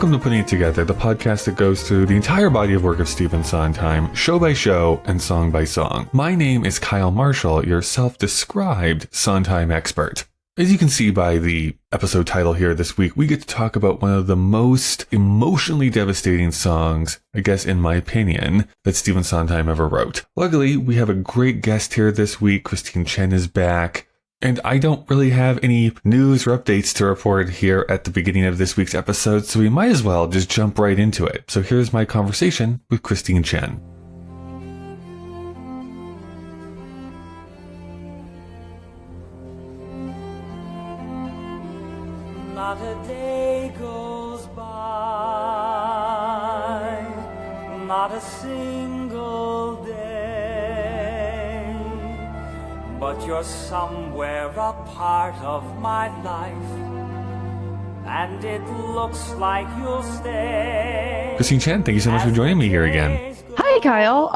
Welcome to Putting It Together, the podcast that goes through the entire body of work of Stephen Sondheim, show by show and song by song. My name is Kyle Marshall, your self-described Sondheim expert. As you can see by the episode title here this week, we get to talk about one of the most emotionally devastating songs, I guess in my opinion, that Stephen Sondheim ever wrote. Luckily, we have a great guest here this week. Chen is back. And I don't really have any news or updates to report here at the beginning of this week's episode, so we might as well just jump right into it. So here's my conversation with Chen. Not a day goes by, not a single day, but you're somewhere a part of my life, and it looks like you'll stay. Chen, thank you so much for joining me here again. Hi, Kyle.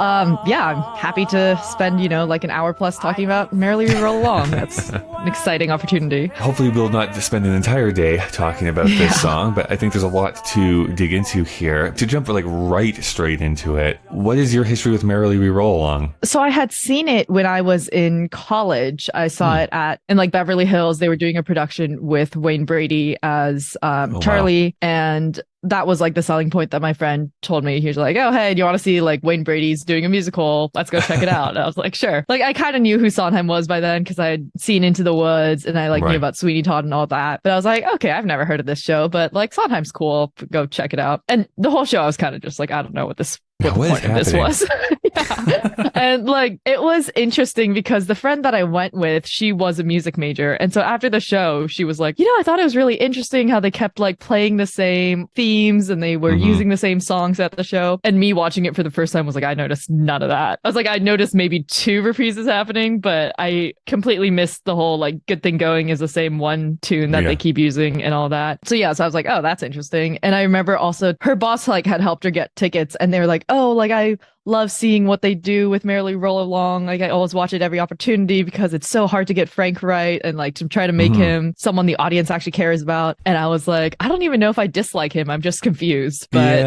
Yeah, I'm happy to spend, like an hour plus talking about Merrily, We Roll Along. That's an exciting opportunity. Hopefully we'll not spend an entire day talking about this song, but I think there's a lot to dig into here. To jump right straight into it, what is your history with Merrily, We Roll Along? So I had seen it when I was in college. I saw it in Beverly Hills. They were doing a production with Wayne Brady as Charlie, and that was the selling point that my friend told me. He was like, oh, hey, do you want to see Wayne Brady's doing a musical? Let's go check it out. And I was like, sure. I kind of knew who Sondheim was by then because I had seen Into the Woods and I knew about Sweeney Todd and all that. But I was like, okay, I've never heard of this show, but Sondheim's cool. Go check it out. And the whole show, I was kind of just I don't know what the point of this was. Yeah. And it was interesting because the friend that I went with, she was a music major. And so after the show, she was like, I thought it was really interesting how they kept playing the same themes and they were using the same songs at the show. And me watching it for the first time was I noticed none of that. I was I noticed maybe 2 reprises happening, but I completely missed the whole Good Thing Going is the same one tune that they keep using and all that. So yeah, so I was like, oh, that's interesting. And I remember also her boss had helped her get tickets and they were like, oh, I love seeing what they do with Merrily Roll Along. I always watch it every opportunity because it's so hard to get Frank right and to try to make him someone the audience actually cares about. And I was like, I don't even know if I dislike him. I'm just confused. But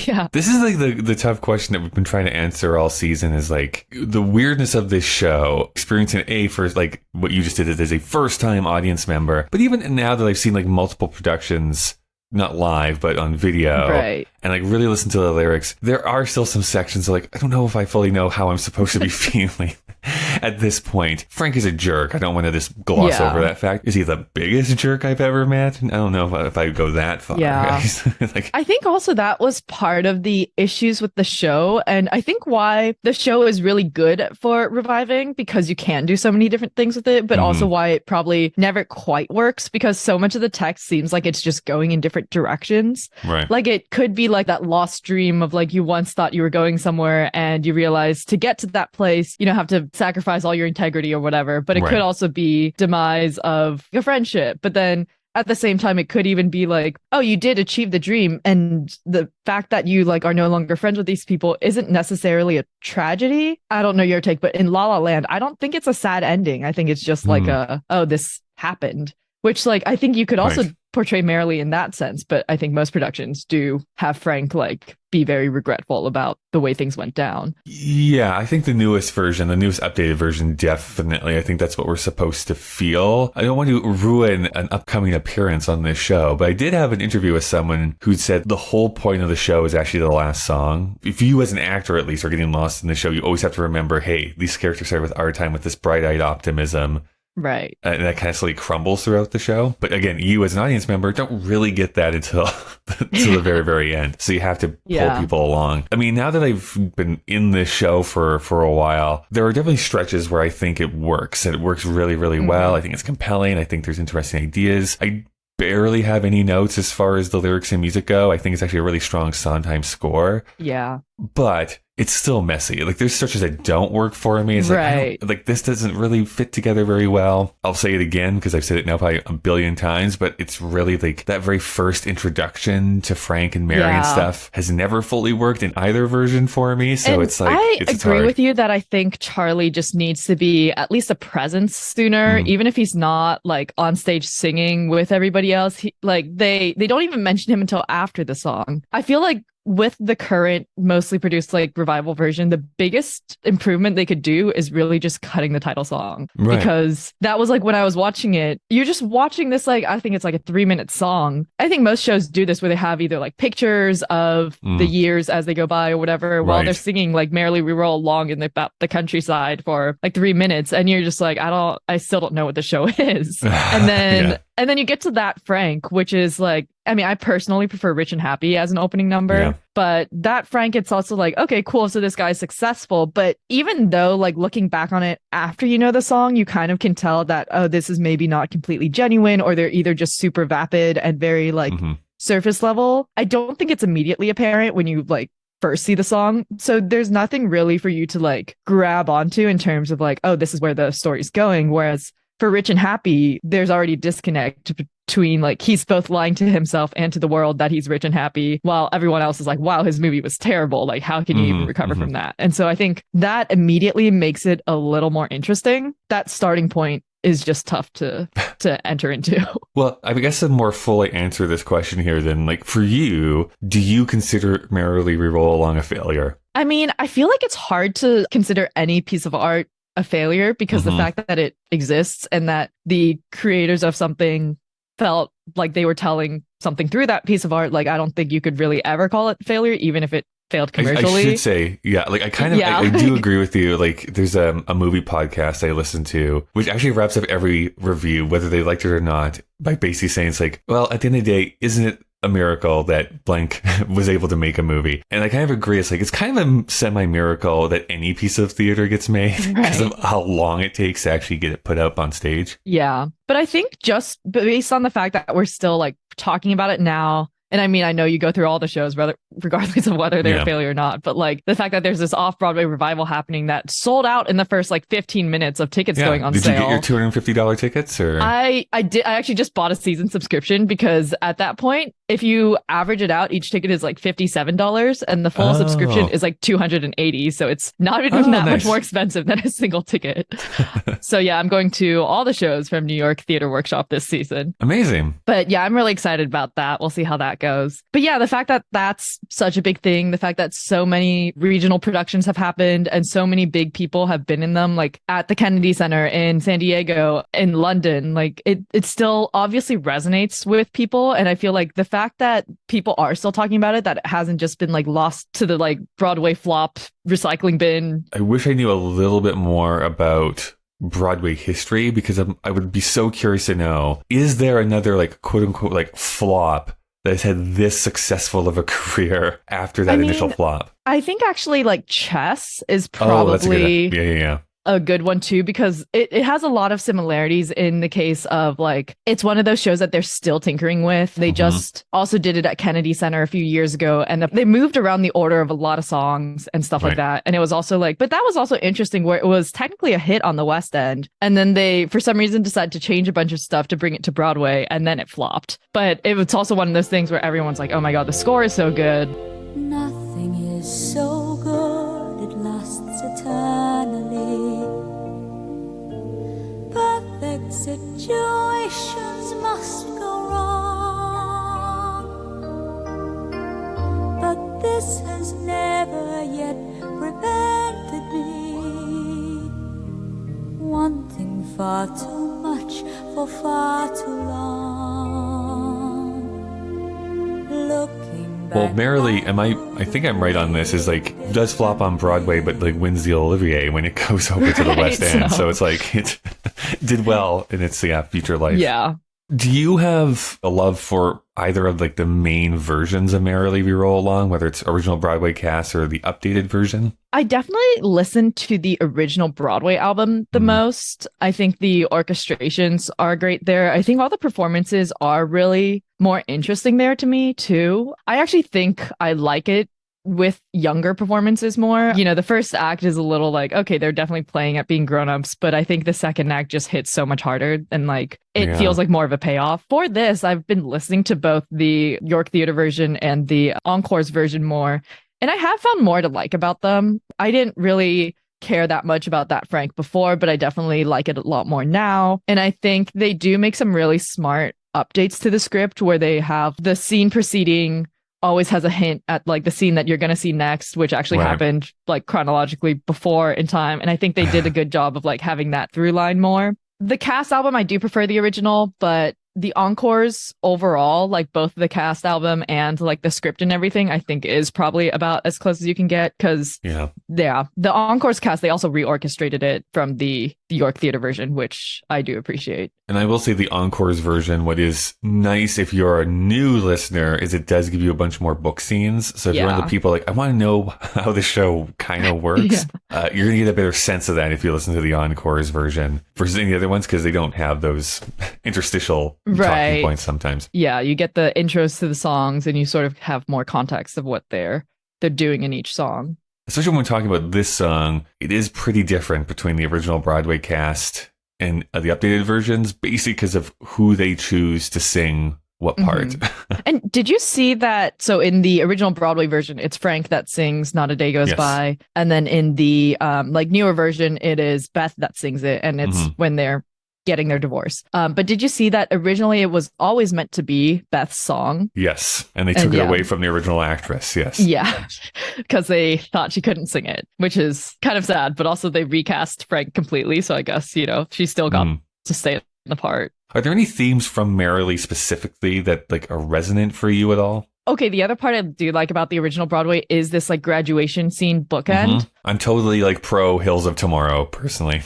yeah. This is the tough question that we've been trying to answer all season is the weirdness of this show, experiencing A for what you just did as a first time audience member. But even now that I've seen multiple productions, not live, but on video, right, and really listen to the lyrics, there are still some sections I don't know if I fully know how I'm supposed to be feeling at this point. Frank is a jerk. I don't want to just gloss over that fact. Is he the biggest jerk I've ever met? I don't know if I go that far. Yeah. I think also that was part of the issues with the show, and I think why the show is really good for reviving, because you can do so many different things with it, but also why it probably never quite works, because so much of the text seems like it's just going in different directions. Right. It could be that lost dream of you once thought you were going somewhere and you realize to get to that place you don't have to sacrifice all your integrity or whatever, but it could also be demise of a friendship. But then at the same time, it could even be oh, you did achieve the dream, and the fact that you are no longer friends with these people isn't necessarily a tragedy. I don't know your take, but in La La Land, I don't think it's a sad ending. I think it's just oh, this happened, which I think you could also portray Merrily in that sense, but I think most productions do have Frank be very regretful about the way things went down. Yeah, I think the newest updated version, definitely. I think that's what we're supposed to feel. I don't want to ruin an upcoming appearance on this show, but I did have an interview with someone who said the whole point of the show is actually the last song. If you as an actor at least are getting lost in the show, you always have to remember, hey, these characters start with our time with this bright-eyed optimism. Right. And that kind of slowly crumbles throughout the show. But again, you as an audience member don't really get that until the very, very end. So you have to pull people along. I mean, now that I've been in this show for a while, there are definitely stretches where I think it works. And it works really, really well. I think it's compelling. I think there's interesting ideas. I barely have any notes as far as the lyrics and music go. I think it's actually a really strong Sondheim score. Yeah. but it's still messy. Like there's stretches that don't work for me. It's like this doesn't really fit together very well. I'll say it again because I've said it now probably a billion times, but it's really like that very first introduction to Frank and Mary and stuff has never fully worked in either version for me. So it's like I agree with you that I think Charlie just needs to be at least a presence sooner, even if he's not like on stage singing with everybody else. They don't even mention him until after the song. I feel like with the current mostly produced like revival version, the biggest improvement they could do is really just cutting the title song. Because that was like when I was watching it, you're just watching this, like, I think it's like a 3-minute song. I think most shows do this where they have either like pictures of the years as they go by or whatever while they're singing like Merrily We Roll Along in the countryside for like 3 minutes, and you're just like, I still don't know what the show is. And then you get to that Frank, which is like, I mean, I personally prefer Rich and Happy as an opening number, but that Frank, it's also like, okay, cool. So this guy's successful. But even though like looking back on it after you know the song, you kind of can tell that, oh, this is maybe not completely genuine, or they're either just super vapid and very like surface level. I don't think it's immediately apparent when you like first see the song. So there's nothing really for you to like grab onto in terms of like, oh, this is where the story's going. Whereas for Rich and Happy, there's already disconnect between like he's both lying to himself and to the world that he's rich and happy, while everyone else is like, wow, his movie was terrible. Like, how can you even recover from that? And so I think that immediately makes it a little more interesting. That starting point is just tough to enter into. Well, I guess to more fully answer this question here, then, like for you, do you consider Merrily We Roll Along a failure? I mean, I feel like it's hard to consider any piece of art a failure because the fact that it exists and that the creators of something felt like they were telling something through that piece of art, like I don't think you could really ever call it failure, even if it failed commercially. I should say, like I kind of, I do agree with you. Like there's a movie podcast I listen to, which actually wraps up every review, whether they liked it or not, by basically saying it's like, well, at the end of the day, isn't it a miracle that blank was able to make a movie? And I kind of agree. It's like, it's kind of a semi-miracle that any piece of theater gets made because of how long it takes to actually get it put up on stage. Yeah. But I think just based on the fact that we're still like talking about it now, and I mean, I know you go through all the shows, regardless of whether they're a failure or not, but like the fact that there's this off-Broadway revival happening that sold out in the first like 15 minutes of tickets going on sale. Did you get your $250 tickets? Or I did. I actually just bought a season subscription because at that point, if you average it out, each ticket is like $57 and the full subscription is like $280. So it's not even that much more expensive than a single ticket. So yeah, I'm going to all the shows from New York Theater Workshop this season. Amazing. But yeah, I'm really excited about that. We'll see how that goes. But yeah, the fact that that's such a big thing, the fact that so many regional productions have happened and so many big people have been in them, like at the Kennedy Center in San Diego, in London, like it still obviously resonates with people. And I feel like the fact that people are still talking about it, that it hasn't just been like lost to the like Broadway flop recycling bin. I wish I knew a little bit more about Broadway history, because I would be so curious to know, is there another like quote unquote like flop that has had this successful of a career after that initial flop? I think actually like Chess is probably a good one too, because it has a lot of similarities in the case of like, it's one of those shows that they're still tinkering with. They just also did it at Kennedy Center a few years ago, and they moved around the order of a lot of songs and stuff like that. And it was also like, but that was also interesting where it was technically a hit on the West End. And then they, for some reason, decided to change a bunch of stuff to bring it to Broadway, and then it flopped. But it was also one of those things where everyone's like, oh my God, the score is so good. Nothing is so good, it lasts eternally. Perfect situations must go wrong, but this has never yet prevented me wanting far too much for far too long. Looking back. Well, Merrily, I think I'm right on this, is like, does flop on Broadway, but like wins the Olivier when it goes over to the West End. So it's like, it did well in its future life. Yeah. Do you have a love for either of like the main versions of Merrily We Roll Along, whether it's original Broadway cast or the updated version? I definitely listened to the original Broadway album the most. I think the orchestrations are great there. I think all the performances are really more interesting there to me too. I actually think I like it with younger performances more. You know, the first act is a little like, okay, they're definitely playing at being grown-ups, but I think the second act just hits so much harder and like it feels like more of a payoff. For this, I've been listening to both the York Theater version and the Encores version more, and I have found more to like about them. I didn't really care that much about that Frank before, but I definitely like it a lot more now. And I think they do make some really smart updates to the script where they have the scene preceding always has a hint at like the scene that you're going to see next, which actually happened like chronologically before in time. And I think they did a good job of like having that through line more. The cast album, I do prefer the original, but the Encores overall, like both the cast album and like the script and everything, I think is probably about as close as you can get because the Encores cast, they also reorchestrated it from the York Theater version, which I do appreciate. And I will say the Encores version, what is nice if you're a new listener is it does give you a bunch more book scenes. So if you're one of the people like, I want to know how the show kind of works, you're going to get a better sense of that if you listen to the Encores version versus any other ones because they don't have those interstitial talking points sometimes. Yeah, you get the intros to the songs and you sort of have more context of what they're doing in each song. Especially when we're talking about this song, it is pretty different between the original Broadway cast and the updated versions, basically because of who they choose to sing what part. And did you see that? So in the original Broadway version, it's Frank that sings Not a Day Goes By. And then in the like newer version, it is Beth that sings it. And it's when they're getting their divorce. But did you see that originally it was always meant to be Beth's song? Yes. And they took it away from the original actress. Yes. Yeah. Because they thought she couldn't sing it, which is kind of sad. But also they recast Frank completely. So I guess, you know, she still got to stay in the part. Are there any themes from Merrily specifically that like are resonant for you at all? Okay, the other part I do like about the original Broadway is this like graduation scene bookend. I'm totally like pro Hills of Tomorrow, personally.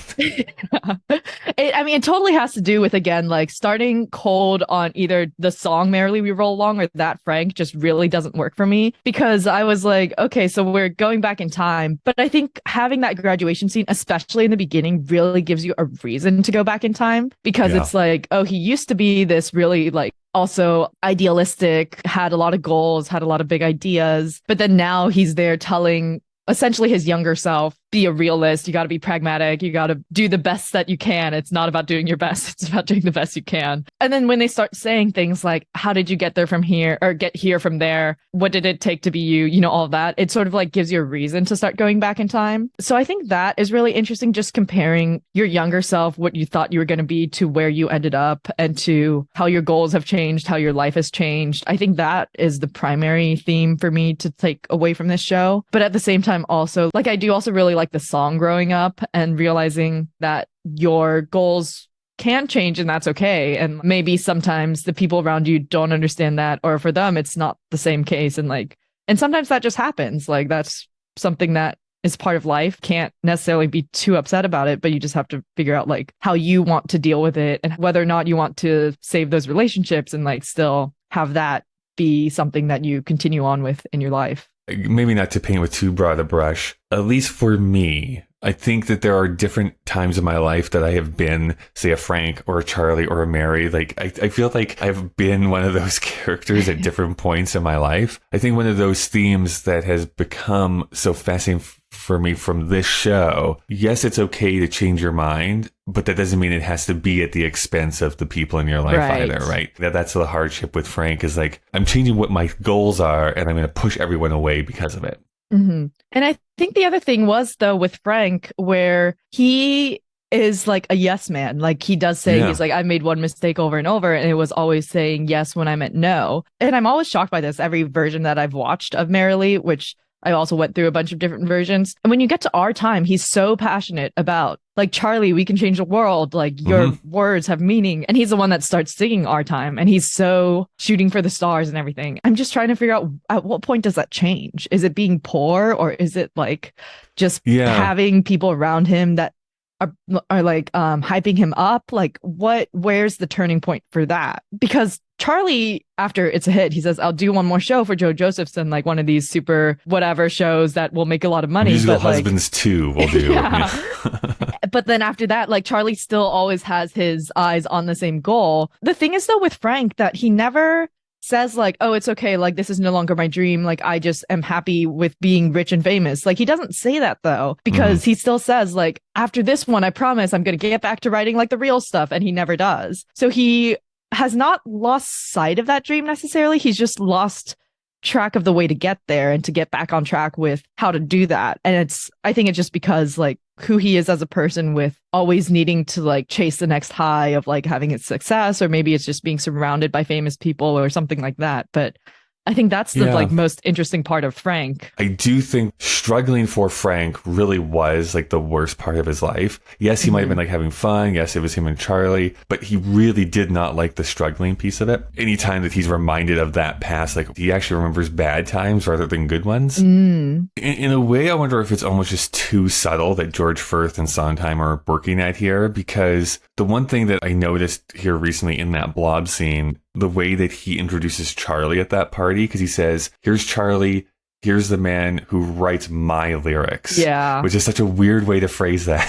It totally has to do with, again, like starting cold on either the song Merrily We Roll Along or that Frank just really doesn't work for me because I was like, okay, so we're going back in time. But I think having that graduation scene, especially in the beginning, really gives you a reason to go back in time because it's like, oh, he used to be this really like also idealistic, had a lot of goals, had a lot of big ideas. But then now he's there telling essentially his younger self, be a realist. You got to be pragmatic. You got to do the best that you can. It's not about doing your best. It's about doing the best you can. And then when they start saying things like, how did you get there from here or get here from there? What did it take to be you? You know, all of that. It sort of like gives you a reason to start going back in time. So I think that is really interesting, just comparing your younger self, what you thought you were going to be to where you ended up and to how your goals have changed, how your life has changed. I think that is the primary theme for me to take away from this show. But at the same time, also, like I do also really like the song growing up and realizing that your goals can change and that's okay. And maybe sometimes the people around you don't understand that, or for them, it's not the same case. And sometimes that just happens. Like that's something that is part of life. Can't necessarily be too upset about it, but you just have to figure out like how you want to deal with it and whether or not you want to save those relationships and like still have that be something that you continue on with in your life. Maybe not to paint with too broad a brush, at least for me, I think that there are different times in my life that I have been, say, a Frank or a Charlie or a Mary. Like, I feel like I've been one of those characters at different points in my life. I think one of those themes that has become so fascinating for me from this show, yes, it's okay to change your mind, but that doesn't mean it has to be at the expense of the people in your life either, right? That's the hardship with Frank is like, I'm changing what my goals are and I'm going to push everyone away because of it. And I think the other thing was, though, with Frank, where he is like a yes man. Like he does say, he's like, I made one mistake over and over. And it was always saying yes when I meant no. And I'm always shocked by this. Every version that I've watched of Merrily, which I also went through a bunch of different versions. And when you get to our time, he's so passionate about like, Charlie, we can change the world. Like your words have meaning. And he's the one that starts singing Our Time. And he's so shooting for the stars and everything. I'm just trying to figure out at what point does that change? Is it being poor or is it like just having people around him that are like hyping him up? Like where's the turning point for that? Because Charlie, after it's a hit, he says, I'll do one more show for Joe Josephson, like one of these super whatever shows that will make a lot of money. Musical but Husbands 2 will do. But then after that, like Charlie still always has his eyes on the same goal. The thing is, though, with Frank, that he never says like, oh, it's okay, like this is no longer my dream, like I just am happy with being rich and famous. Like he doesn't say that though, because he still says like, after this one, I promise I'm gonna get back to writing like the real stuff, and he never does. So he has not lost sight of that dream necessarily. He's just lost track of the way to get there and to get back on track with how to do that. And I think it's just because like who he is as a person, with always needing to like chase the next high of like having its success, or maybe it's just being surrounded by famous people or something like that. But I think that's the like most interesting part of Frank. I do think struggling for Frank really was like the worst part of his life. Yes, he might have been like having fun. Yes, it was him and Charlie, but he really did not like the struggling piece of it. Anytime that he's reminded of that past, like he actually remembers bad times rather than good ones. In a way, I wonder if it's almost just too subtle that George Firth and Sondheim are working at here, because the one thing that I noticed here recently in that blob scene, the way that he introduces Charlie at that party, because he says, here's Charlie, here's the man who writes my lyrics. Yeah. Which is such a weird way to phrase that.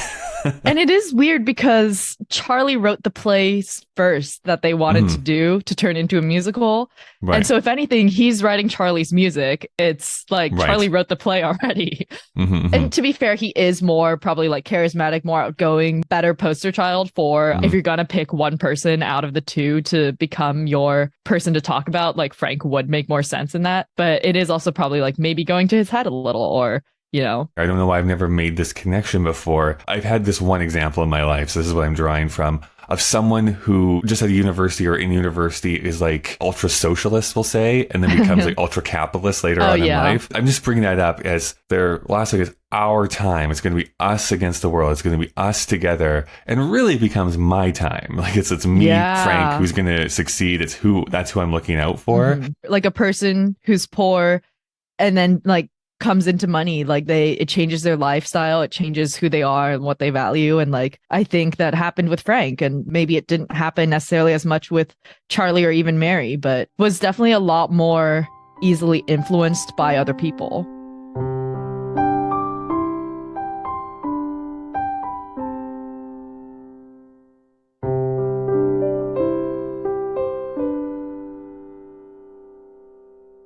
And it is weird because Charlie wrote the plays first that they wanted to do to turn into a musical. Right. And so if anything, he's writing Charlie's music. It's like Charlie wrote the play already. And to be fair, he is more probably like charismatic, more outgoing, better poster child for if you're going to pick one person out of the two to become your person to talk about, like Frank would make more sense in that. But it is also probably like maybe going to his head a little, or you know, I don't know why I've never made this connection before. I've had this one example in my life, so this is what I'm drawing from, of someone who just at a university or in university is like ultra socialist, we'll say, and then becomes like ultra capitalist later on in life. I'm just bringing that up as their last week is our time. It's going to be us against the world. It's going to be us together, and really becomes my time. Like it's me, Frank, who's going to succeed. That's who I'm looking out for. Like a person who's poor and then like comes into money, like it changes their lifestyle, it changes who they are and what they value. And like I think that happened with Frank, and maybe it didn't happen necessarily as much with Charlie or even Mary, but was definitely a lot more easily influenced by other people.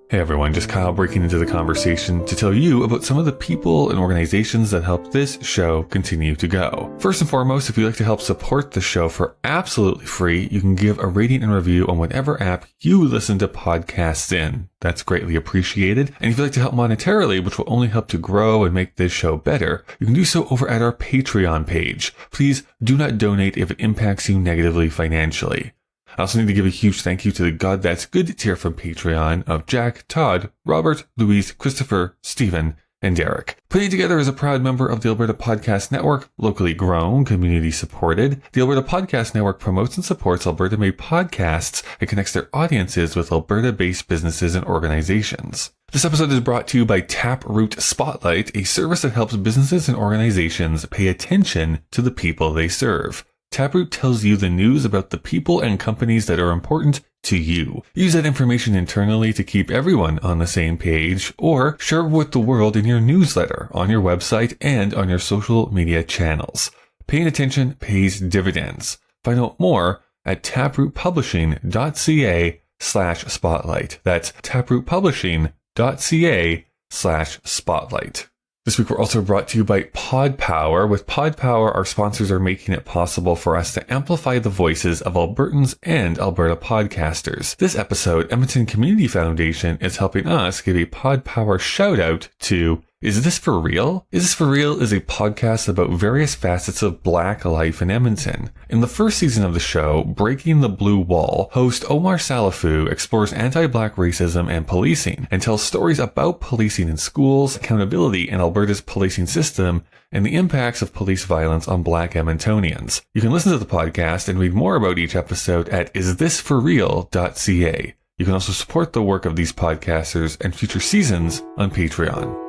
Hey everyone, just Kyle breaking into the conversation to tell you about some of the people and organizations that help this show continue to go. First and foremost, if you'd like to help support the show for absolutely free, you can give a rating and review on whatever app you listen to podcasts in. That's greatly appreciated. And if you'd like to help monetarily, which will only help to grow and make this show better, you can do so over at our Patreon page. Please do not donate if it impacts you negatively financially. I also need to give a huge thank you to the God That's Good tier from Patreon of Jack, Todd, Robert, Louise, Christopher, Stephen, and Derek. Putting together as a proud member of the Alberta Podcast Network, locally grown, community supported, the Alberta Podcast Network promotes and supports Alberta-made podcasts and connects their audiences with Alberta-based businesses and organizations. This episode is brought to you by Taproot Spotlight, a service that helps businesses and organizations pay attention to the people they serve. Taproot tells you the news about the people and companies that are important to you. Use that information internally to keep everyone on the same page, or share it with the world in your newsletter, on your website, and on your social media channels. Paying attention pays dividends. Find out more at taprootpublishing.ca/spotlight. That's taprootpublishing.ca/spotlight. This week we're also brought to you by Pod Power. With Pod Power, our sponsors are making it possible for us to amplify the voices of Albertans and Alberta podcasters. This episode, Edmonton Community Foundation is helping us give a Pod Power shout out to Is This For Real? Is This For Real is a podcast about various facets of Black life in Edmonton. In the first season of the show, Breaking the Blue Wall, host Omar Salafu explores anti-Black racism and policing and tells stories about policing in schools, accountability in Alberta's policing system, and the impacts of police violence on Black Edmontonians. You can listen to the podcast and read more about each episode at isthisforreal.ca. You can also support the work of these podcasters and future seasons on Patreon.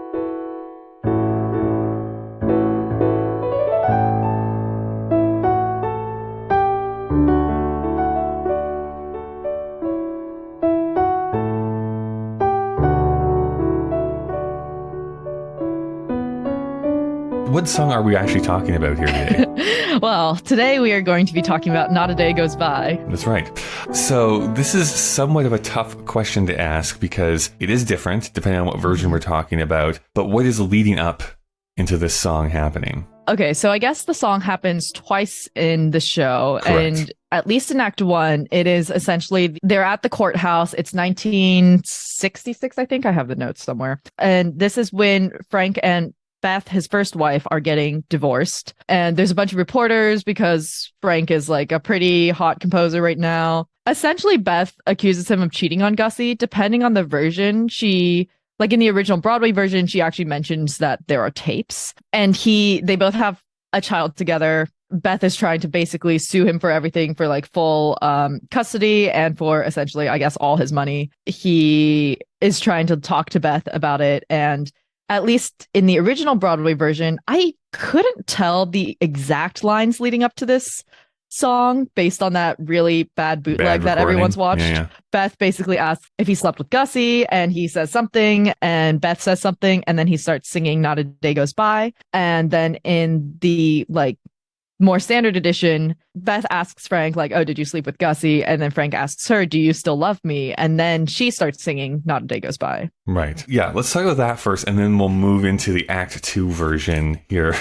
what song are we actually talking about here today? Well, today we are going to be talking about Not a Day Goes By. That's right. So this is somewhat of a tough question to ask because it is different depending on what version we're talking about. But what is leading up into this song happening? Okay, so I guess the song happens twice in the show. Correct. And at least in Act 1, it is essentially they're at the courthouse. It's 1966, I think. I have the notes somewhere. And this is when Frank and Beth, his first wife, are getting divorced. And there's a bunch of reporters because Frank is like a pretty hot composer right now. Essentially, Beth accuses him of cheating on Gussie. Depending on the version, like in the original Broadway version, she actually mentions that there are tapes, and they both have a child together. Beth is trying to basically sue him for everything, for like full custody and for essentially, I guess, all his money. He is trying to talk to Beth about it. And at least in the original Broadway version, I couldn't tell the exact lines leading up to this song based on that really bad bootleg that everyone's watched. Yeah. Beth basically asks if he slept with Gussie, and he says something, and Beth says something, and then he starts singing Not a Day Goes By. And then in the like more standard edition, Beth asks Frank like, oh, did you sleep with Gussie? And then Frank asks her, do you still love me? And then she starts singing Not a Day Goes By. Right. Yeah, let's talk about that first, and then we'll move into the Act 2 version here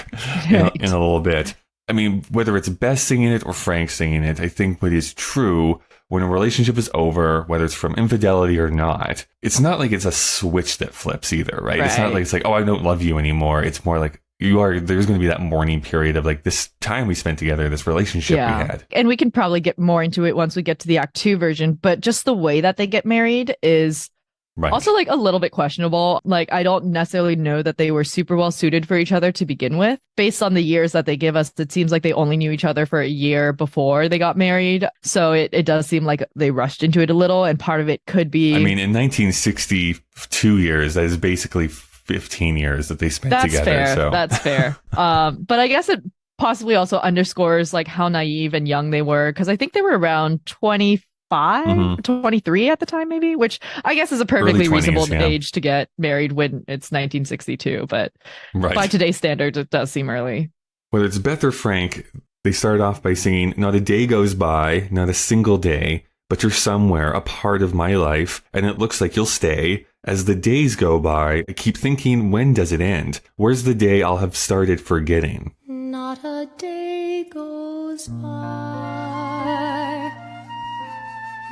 in a little bit. I mean, whether it's Beth singing it or Frank singing it, I think what is true when a relationship is over, whether it's from infidelity or not, it's not like it's a switch that flips either, right? It's not like it's like, oh, I don't love you anymore. It's more like there's going to be that mourning period of like this time we spent together, this relationship we had. And we can probably get more into it once we get to the Act 2 version, but just the way that they get married is also like a little bit questionable. Like, I don't necessarily know that they were super well suited for each other to begin with. Based on the years that they give us, it seems like they only knew each other for a year before they got married. So it does seem like they rushed into it a little. And part of it could be... I mean, in 1962 years, that is basically 15 years that they spent together. Fair. So. That's fair. But I guess it possibly also underscores like how naive and young they were. Because I think they were around 25, 23 at the time, maybe, which I guess is a perfectly 20s, reasonable age to get married when it's 1962. But by today's standards, it does seem early. Whether it's Beth or Frank, they start off by singing, not a day goes by, not a single day, but you're somewhere, a part of my life, and it looks like you'll stay. As the days go by, I keep thinking, when does it end? Where's the day I'll have started forgetting? Not a day goes by,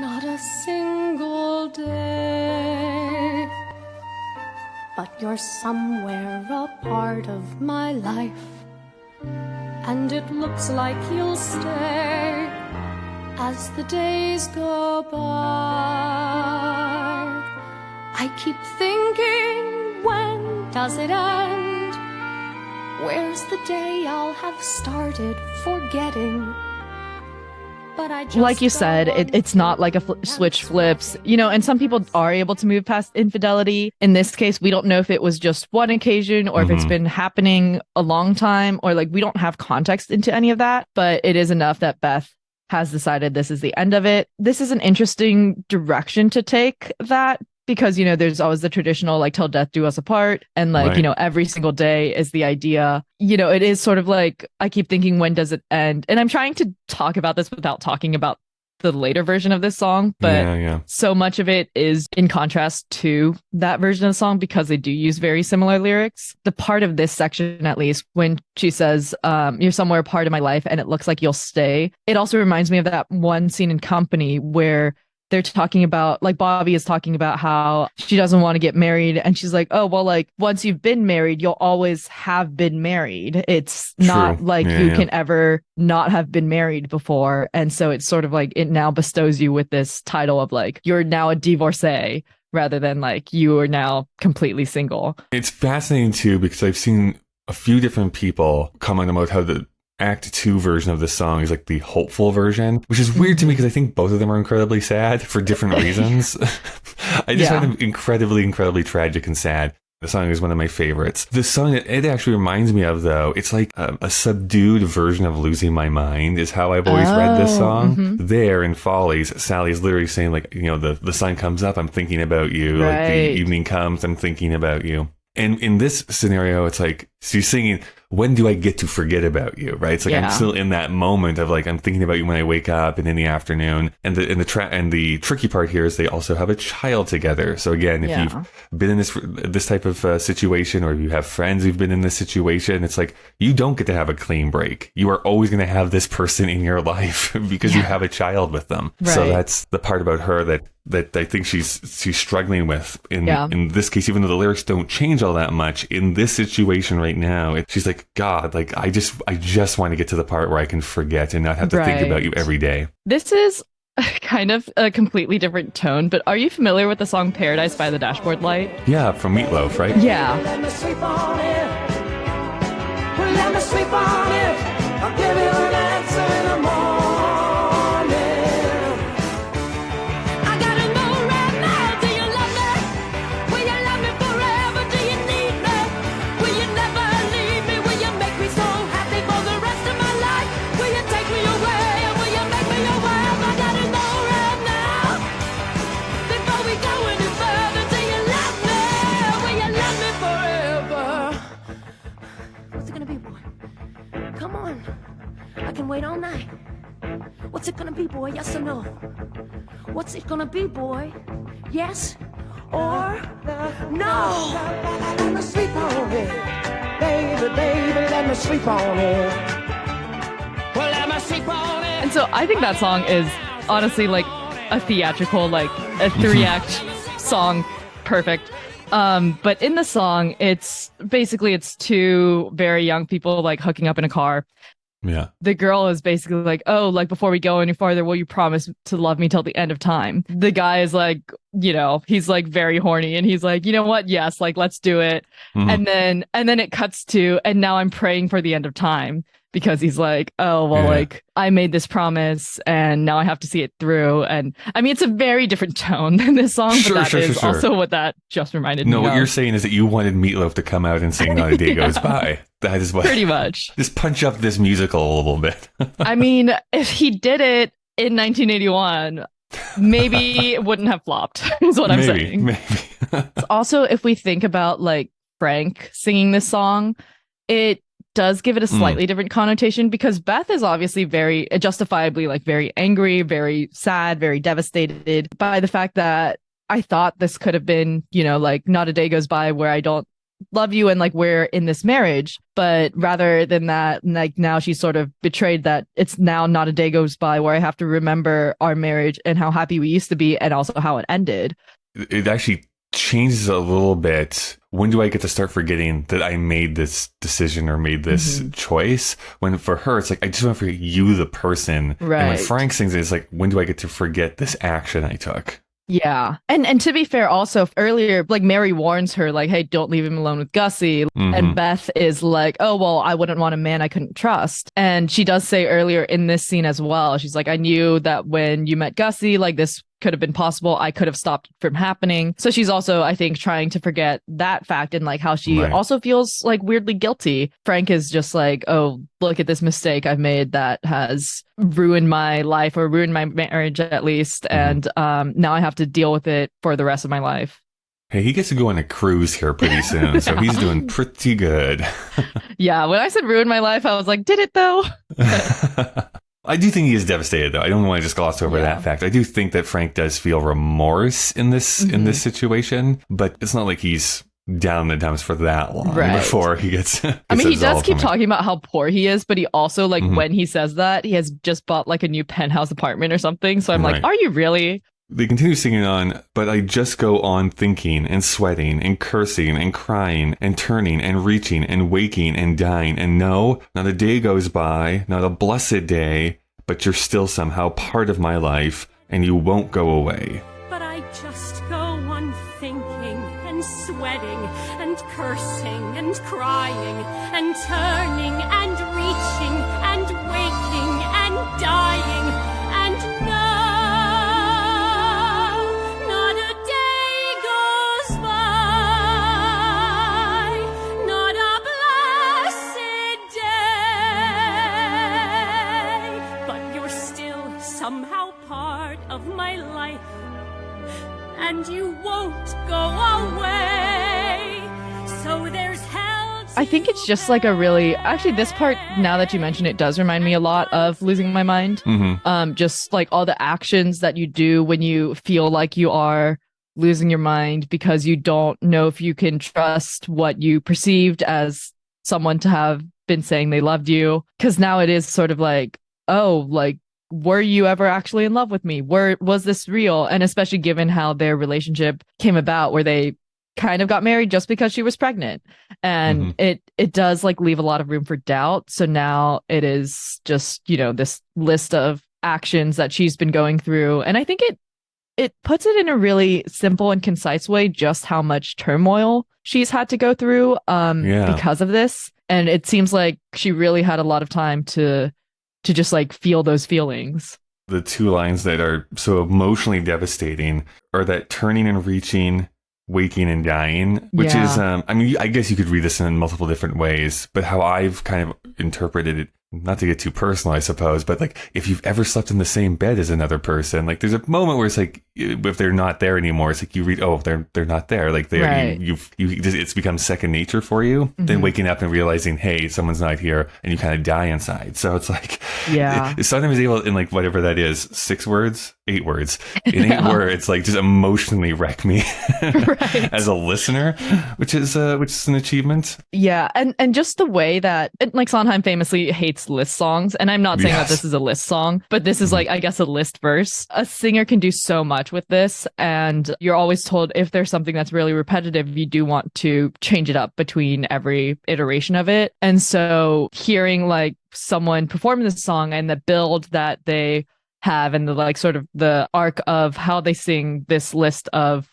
not a single day, but you're somewhere a part of my life, and it looks like you'll stay as the days go by. I keep thinking, when does it end? Where's the day I'll have started forgetting? But I just like you said, it's not like a switch flips, and some people are able to move past infidelity. In this case, we don't know if it was just one occasion or if it's been happening a long time, or like we don't have context into any of that. But it is enough that Beth has decided this is the end of it. This is an interesting direction to take that. Because, there's always the traditional, like, till death do us apart. And, like, every single day is the idea. It is sort of like, I keep thinking, when does it end? And I'm trying to talk about this without talking about the later version of this song. But so much of it is in contrast to that version of the song because they do use very similar lyrics. The part of this section, at least, when she says, you're somewhere a part of my life and it looks like you'll stay. It also reminds me of that one scene in Company where they're talking about, like, Bobby is talking about how she doesn't want to get married. And she's like, oh, well, like, once you've been married, you'll always have been married. It's not like you can ever not have been married before. And so it's sort of like it now bestows you with this title of like, you're now a divorcee rather than like you are now completely single. It's fascinating, too, because I've seen a few different people comment about how the Act 2 version of this song is like the hopeful version, which is weird to me because I think both of them are incredibly sad for different reasons. I just find them incredibly, incredibly tragic and sad. The song is one of my favorites. The song that it actually reminds me of, though, it's like a subdued version of Losing My Mind is how I've always read this song. There in Follies, Sally's literally saying, like, the sun comes up, I'm thinking about you. Like, the evening comes, I'm thinking about you. And in this scenario, it's like, she's singing, when do I get to forget about you, right? It's like I'm still in that moment of like I'm thinking about you when I wake up and in the afternoon. And the tricky part here is they also have a child together. So again, if you've been in this type of situation, or if you have friends who've been in this situation, it's like you don't get to have a clean break. You are always going to have this person in your life because you have a child with them. Right. So that's the part about her that I think she's struggling with in this case, even though the lyrics don't change all that much in this situation right now. She's like, God, like I just want to get to the part where I can forget and not have to think about you every day. This is kind of a completely different tone, but are you familiar with the song Paradise by the Dashboard Light? Yeah, from Meatloaf, right? Yeah. Let me sleep on it. Let me sleep on it. I'll give you an answer in the morning. I gotta know right now, do you love me? Will you love me forever? Do you need me? Will you never leave me? Will you make me so happy for the rest of my life? Will you take me away? Or will you make me your wife? I gotta know right now, before we go any further. Do you love me? Will you love me forever? What's it gonna be, boy? Come on, I can wait all night. What's it gonna be, boy? Yes or no? What's it gonna be, boy? Yes or no? Let me sleep on it, baby, baby. Let me sleep on it. Well, let me sleep on it. And so I think that song is honestly like a theatrical, like a 3-act song. Perfect. But in the song, it's two very young people like hooking up in a car. Yeah. The girl is basically like, oh, like before we go any farther, will you promise to love me till the end of time? The guy is like, you know, he's like very horny and he's like, you know what? Yes, like let's do it. And then it cuts to, and now I'm praying for the end of time. Because he's like, oh, well, like, I made this promise and now I have to see it through. And I mean, it's a very different tone than this song, but that is also what that just reminded me of. No, what you're saying is that you wanted Meatloaf to come out and sing Not a Day Goes By. That is what. Pretty much. Just punch up this musical a little bit. I mean, if he did it in 1981, maybe it wouldn't have flopped, is what I'm saying. Maybe. Also, if we think about like Frank singing this song, it does give it a slightly different connotation because Beth is obviously very justifiably like very angry, very sad, very devastated by the fact that I thought this could have been, you know, like not a day goes by where I don't love you and like we're in this marriage. But rather than that, like now she's sort of betrayed that it's now not a day goes by where I have to remember our marriage and how happy we used to be and also how it ended. It actually changes a little bit. When do I get to start forgetting that I made this decision or made this choice? When for her, it's like, I just want to forget you, the person. Right. And when Frank sings it, it's like, when do I get to forget this action I took? Yeah. And to be fair, also earlier, like Mary warns her, like, hey, don't leave him alone with Gussie. And Beth is like, oh, well, I wouldn't want a man I couldn't trust. And she does say earlier in this scene as well, she's like, I knew that when you met Gussie, like this could have been possible. I could have stopped it from happening. So she's also, I think, trying to forget that fact and like how she also feels like weirdly guilty. Frank is just like, oh, look at this mistake I've made that has ruined my life or ruined my marriage at least. And now I have to deal with it for the rest of my life. Hey, he gets to go on a cruise here pretty soon, so he's doing pretty good. Yeah, when I said ruin my life, I was like, did it though? I do think he is devastated, though. I don't want to just gloss over that fact. I do think that Frank does feel remorse in this situation, but it's not like he's down the dumps for that long before he gets. I mean, he does keep talking about how poor he is, but he also like when he says that, he has just bought like a new penthouse apartment or something. So I'm like, are you really? They continue singing on, but I just go on thinking and sweating and cursing and crying and turning and reaching and waking and dying. And no, not a day goes by, not a blessed day, but you're still somehow part of my life and you won't go away. But I just go on thinking and sweating and cursing and crying and turning and reaching and waking and dying. And no, not a day goes by, not a blessed day, but you're still somehow part of my life, and you won't go away. So there's hell I think it's just like a really, actually this part, now that you mention it, does remind me a lot of Losing My Mind. Just like all the actions that you do when you feel like you are losing your mind because you don't know if you can trust what you perceived as someone to have been saying they loved you. Because now it is sort of like, oh, like, were you ever actually in love with me? Was this real? And especially given how their relationship came about, where they kind of got married just because she was pregnant. And it does like leave a lot of room for doubt. So now it is just, you know, this list of actions that she's been going through. And I think it puts it in a really simple and concise way, just how much turmoil she's had to go through because of this. And it seems like she really had a lot of time to just like feel those feelings. The two lines that are so emotionally devastating are that turning and reaching, waking and dying, which is, I mean, I guess you could read this in multiple different ways, but how I've kind of interpreted it, not to get too personal, I suppose, but like if you've ever slept in the same bed as another person, like there's a moment where it's like, if they're not there anymore, it's like you read, oh, they're not there. Like it's become second nature for you. Then waking up and realizing, hey, someone's not here, and you kind of die inside. So it's like, sometimes able in like whatever that is, 6 words, 8 words, in 8 words, like just emotionally wreck me as a listener, which is an achievement. Yeah, and just the way that, like Sondheim famously hates list songs, and I'm not saying that this is a list song, but this is like, I guess, a list verse. A singer can do so much with this, and you're always told if there's something that's really repetitive, you do want to change it up between every iteration of it. And so hearing like someone perform this song and the build that they have and the like sort of the arc of how they sing this list of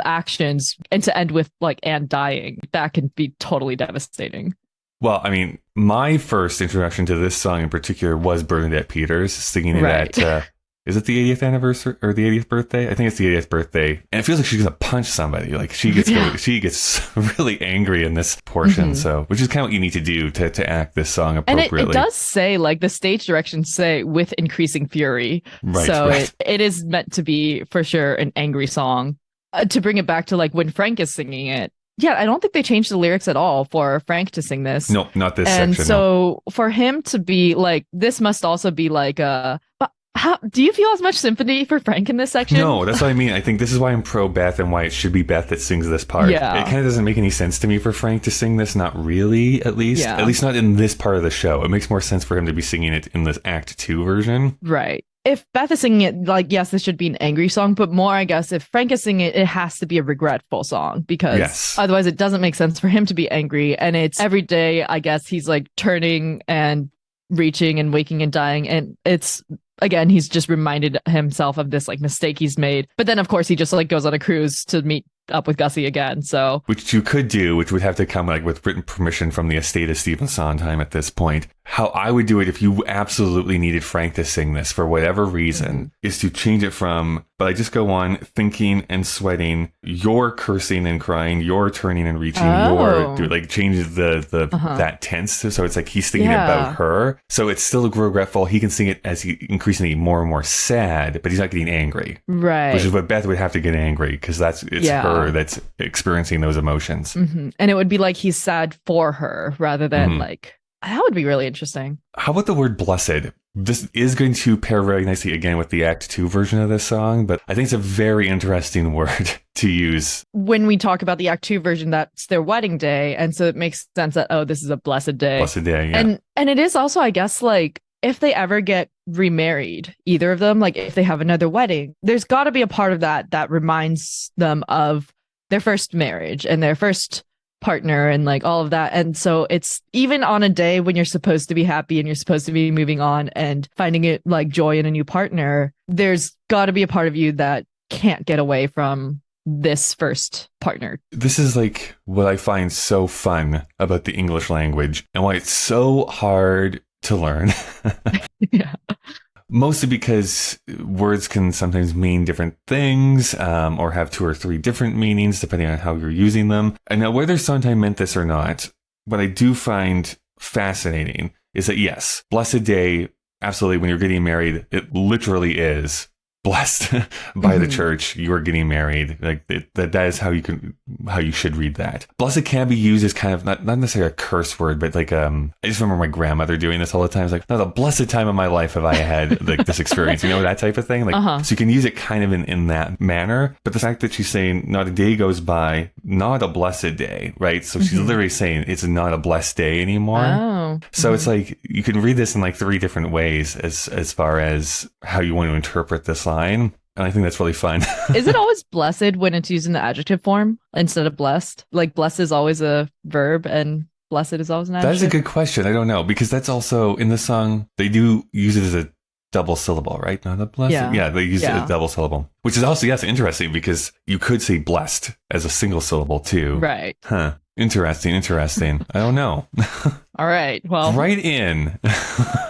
actions, and to end with like and dying, that can be totally devastating. Well, I mean, my first introduction to this song in particular was Bernadette Peters singing it at, is it the 80th anniversary or the 80th birthday? I think it's the 80th birthday. And it feels like she's going to punch somebody. Like she gets really angry in this portion. So, which is kind of what you need to do to act this song appropriately. And it does say, like, the stage directions say with increasing fury. It is meant to be for sure an angry song. To bring it back to like when Frank is singing it. Yeah, I don't think they changed the lyrics at all for Frank to sing this. No, not this section. And so for him to be like, this must also be like but how do you feel as much sympathy for Frank in this section? No, that's what I mean. I think this is why I'm pro Beth and why it should be Beth that sings this part. Yeah. It kind of doesn't make any sense to me for Frank to sing this. Not really, at least. Yeah. At least not in this part of the show. It makes more sense for him to be singing it in this Act 2 version. Right. If Beth is singing it, like, yes, this should be an angry song, but more, I guess, if Frank is singing it, it has to be a regretful song, because otherwise it doesn't make sense for him to be angry. And it's every day, I guess, he's like turning and reaching and waking and dying. And it's, again, he's just reminded himself of this like mistake he's made. But then, of course, he just like goes on a cruise to meet up with Gussie again. So, which you could do, which would have to come like with written permission from the estate of Stephen Sondheim at this point. How I would do it if you absolutely needed Frank to sing this for whatever reason is to change it from, but I just go on thinking and sweating, you're cursing and crying, you're turning and reaching, you're like change the that tense. So it's like he's thinking about her. So it's still regretful. He can sing it as he increasingly more and more sad, but he's not getting angry. Right. Which is what Beth would have to get angry, because it's her that's experiencing those emotions. And it would be like he's sad for her rather than like, that would be really interesting. How about the word blessed? This is going to pair very nicely again with the Act 2 version of this song, but I think it's a very interesting word to use. When we talk about the Act 2 version, that's their wedding day. And so it makes sense that, oh, this is a blessed day. Blessed day, yeah. And it is also, I guess, like, if they ever get remarried, either of them, like if they have another wedding, there's got to be a part of that reminds them of their first marriage and their first partner and like all of that. And so it's even on a day when you're supposed to be happy and you're supposed to be moving on and finding it like joy in a new partner, there's got to be a part of you that can't get away from this first partner. This is like what I find so fun about the English language and why it's so hard to learn. Yeah. Mostly because words can sometimes mean different things, or have 2 or 3 different meanings depending on how you're using them. And now, whether Sondheim meant this or not, what I do find fascinating is that yes, blessed day, absolutely, when you're getting married, it literally is blessed by the church. You are getting married. Like that is how you should read that. Blessed can be used as kind of not necessarily a curse word, but like I just remember my grandmother doing this all the time. It's like, no, the blessed time of my life have I had like this experience, that type of thing. Like so you can use it kind of in that manner. But the fact that she's saying not a day goes by, not a blessed day, right? So she's literally saying it's not a blessed day anymore. Oh. So it's like you can read this in like 3 different ways as far as how you want to interpret this line. And I think that's really fun. Is it always blessed when it's used in the adjective form instead of blessed? Like blessed is always a verb and blessed is always an adjective? That is a good question. I don't know, because that's also in the song, they do use it as a double syllable, right? Not a blessed. Yeah, they use it as a double syllable, which is also, yes, interesting because you could say blessed as a single syllable too. Right. Huh. Interesting. I don't know. All right. Well, write in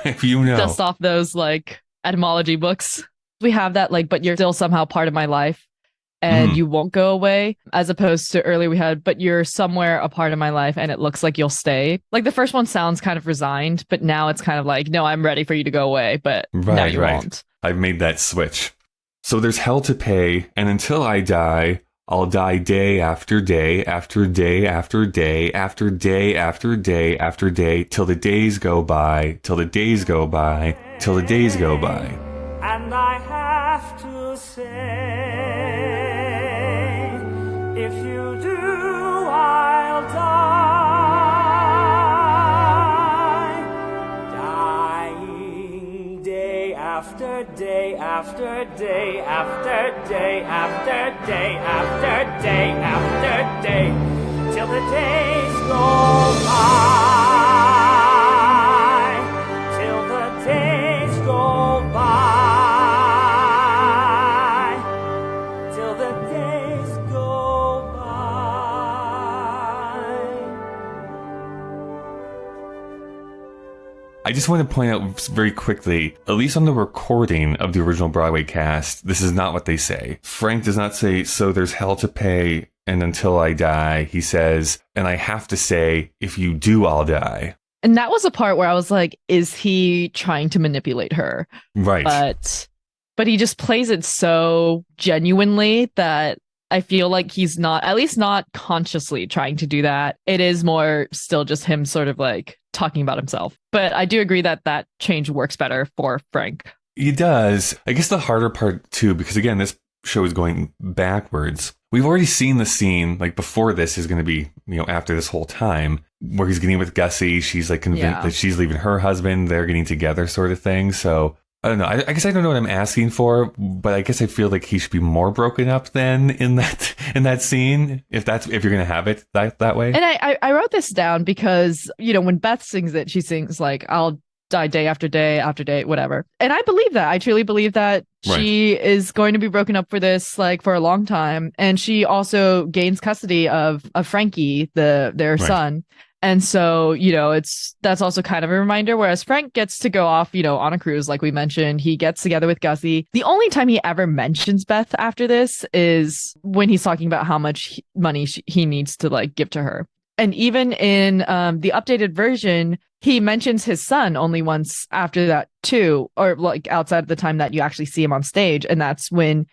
if you know. Dust off those like etymology books. We have that like, but you're still somehow part of my life and you won't go away, as opposed to earlier we had, but you're somewhere a part of my life and it looks like you'll stay. Like the first one sounds kind of resigned, but now it's kind of like, no, I'm ready for you to go away, but now you won't. I've made that switch. So there's hell to pay, and until I die, I'll die day after day after day after day after day after day after day till the days go by, till the days go by, till the days go by. And I have to say, if you do, I'll die. Dying day after day after day after day after day after day after day, till the days go by, till the days go by, till the days go by. I just want to point out very quickly, at least on the recording of the original Broadway cast, this is not what they say. Frank does not say, so there's hell to pay, and until I die. He says, and I have to say, if you do, I'll die. And that was a part where I was like, is he trying to manipulate her? Right. But he just plays it so genuinely that I feel like he's not, at least not consciously trying to do that. It is more still just him sort of like talking about himself. But I do agree that that change works better for Frank. He does. I guess the harder part too, because again, this show is going backwards. We've already seen the scene, like before this is going to be, after this whole time, where he's getting with Gussie. She's like convinced that she's leaving her husband. They're getting together sort of thing. So I don't know. I guess I don't know what I'm asking for, but I guess I feel like he should be more broken up than in that scene, if you're going to have it that way. And I wrote this down because, when Beth sings it, she sings like, I'll die day after day, whatever. And I believe that. I truly believe that she is going to be broken up for this, like for a long time. And she also gains custody of Frankie, their son. And so, that's also kind of a reminder, whereas Frank gets to go off, on a cruise, like we mentioned. He gets together with Gussie. The only time he ever mentions Beth after this is when he's talking about how much money he needs to like give to her. And even in the updated version, he mentions his son only once after that too, or like outside of the time that you actually see him on stage. And that's when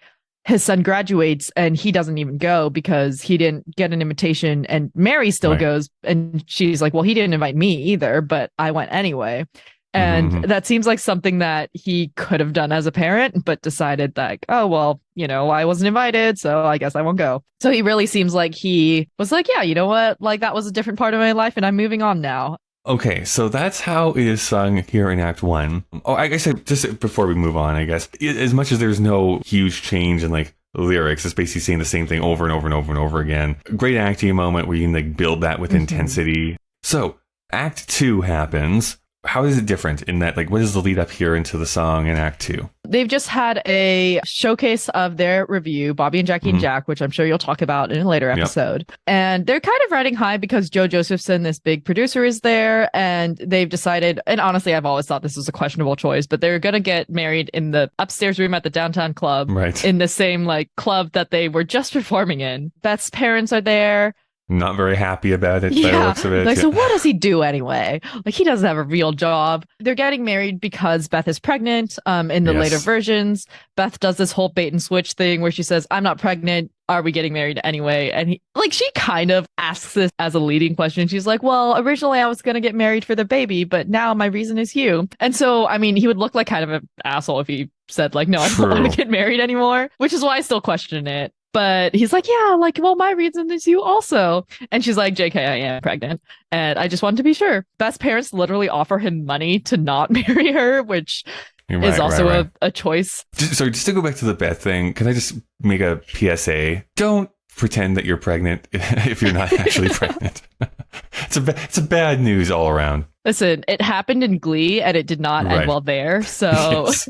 his son graduates and he doesn't even go because he didn't get an invitation, and Mary still goes, and she's like, well, he didn't invite me either, but I went anyway. And that seems like something that he could have done as a parent, but decided like, oh, well, I wasn't invited, so I guess I won't go. So he really seems like he was like, yeah, you know what? Like that was a different part of my life and I'm moving on now. Okay, so that's how it is sung here in Act 1. Oh, I guess just before we move on, I guess, as much as there's no huge change in like lyrics, it's basically saying the same thing over and over and over and over again. Great acting moment where you can like build that with intensity. So Act 2 happens. How is it different in that, like, what is the lead up here into the song in Act 2? They've just had a showcase of their review, Bobby and Jackie and Jack, which I'm sure you'll talk about in a later episode. Yep. And they're kind of riding high because Joe Josephson, this big producer, is there. And they've decided, and honestly, I've always thought this was a questionable choice, but they're going to get married in the upstairs room at the downtown club, in the same like club that they were just performing in. Beth's parents are there. not very happy about it by the Yeah. looks of it. Like, Yeah. so what does he do anyway? Like, he doesn't have a real job. They're getting married because Beth is pregnant. In the Yes. later versions, Beth does this whole bait and switch thing where she says, I'm not pregnant. Are we getting married anyway? And he, like, she kind of asks this as a leading question. She's like, well, originally I was going to get married for the baby, but now my reason is you. And so, I mean, he would look like kind of an asshole if he said, like, no, I don't want True. to get married anymore, which is why I still question it. But he's like, yeah, like, well, my reason is you also. And she's like, JK, I am pregnant. And I just wanted to be sure. Beth's parents literally offer him money to not marry her, which is also a choice. Just to go back to the Beth thing, can I just make a PSA? Don't pretend that you're pregnant if you're not actually pregnant. It's a bad news all around. Listen, it happened in Glee and it did not end well there. So Yes.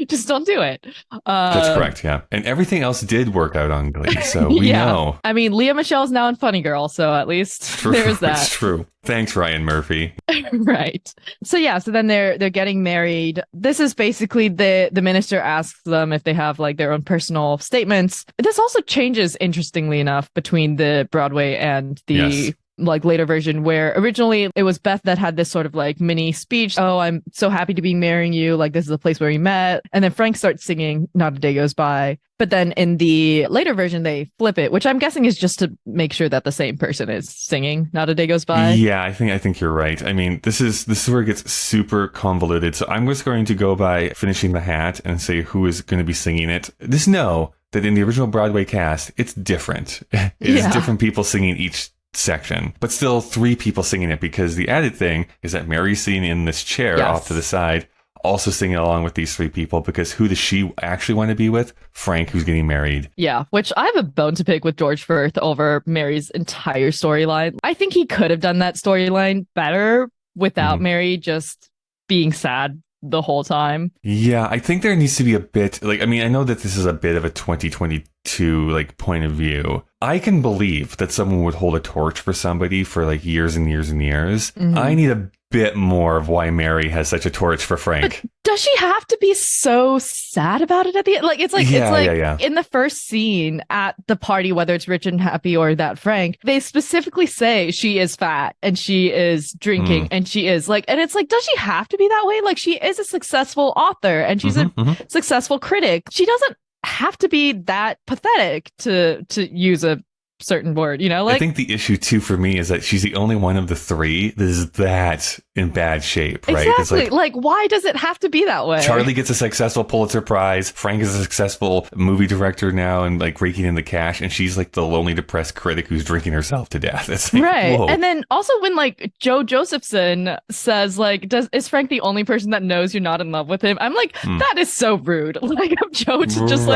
just don't do it. That's correct, yeah. And everything else did work out on Glee, so we know. I mean, Leah Michelle's now in Funny Girl, so at least there's that. It's true. Thanks, Ryan Murphy. Right. So yeah, so then they're getting married. This is basically the minister asks them if they have like their own personal statements. This also changes, interestingly enough, between the Broadway and the like later version, where originally it was Beth that had this sort of like mini speech. Oh, I'm so happy to be marrying you. Like, this is the place where we met. And then Frank starts singing Not a Day Goes By. But then in the later version, they flip it, which I'm guessing is just to make sure that the same person is singing Not a Day Goes By. Yeah, I think you're right. I mean, this is where it gets super convoluted. So I'm just going to go by finishing the hat and say who is going to be singing it. Just know that in the original Broadway cast, it's different. It's different people singing each section, but still 3 people singing it, because the added thing is that Mary's sitting in this chair off to the side, also singing along with these 3 people, because who does she actually want to be with? Frank, who's getting married. Yeah, which I have a bone to pick with George Firth over Mary's entire storyline. I think he could have done that storyline better without Mary just being sad the whole time. Yeah, I think there needs to be a bit, like, I mean, I know that this is a bit of a 2022 like point of view. I can believe that someone would hold a torch for somebody for like years and years and years. I need a bit more of why Mary has such a torch for Frank. But does she have to be so sad about it at the end? Like, it's like in the first scene at the party, whether it's Rich and Happy or that Frank, they specifically say she is fat and she is drinking and she is like, and it's like, does she have to be that way? Like, she is a successful author and she's a successful critic. She doesn't have to be that pathetic to use a certain word, you know? Like, I think the issue too for me is that she's the only one of the 3 that is that in bad shape, right? Exactly. It's like, why does it have to be that way? Charlie gets a successful Pulitzer Prize. Frank is a successful movie director now and like raking in the cash, and she's like the lonely, depressed critic who's drinking herself to death. It's like, right. whoa. And then also when like Joe Josephson says like, is Frank the only person that knows you're not in love with him? I'm like, that is so rude. Like, of Joe to just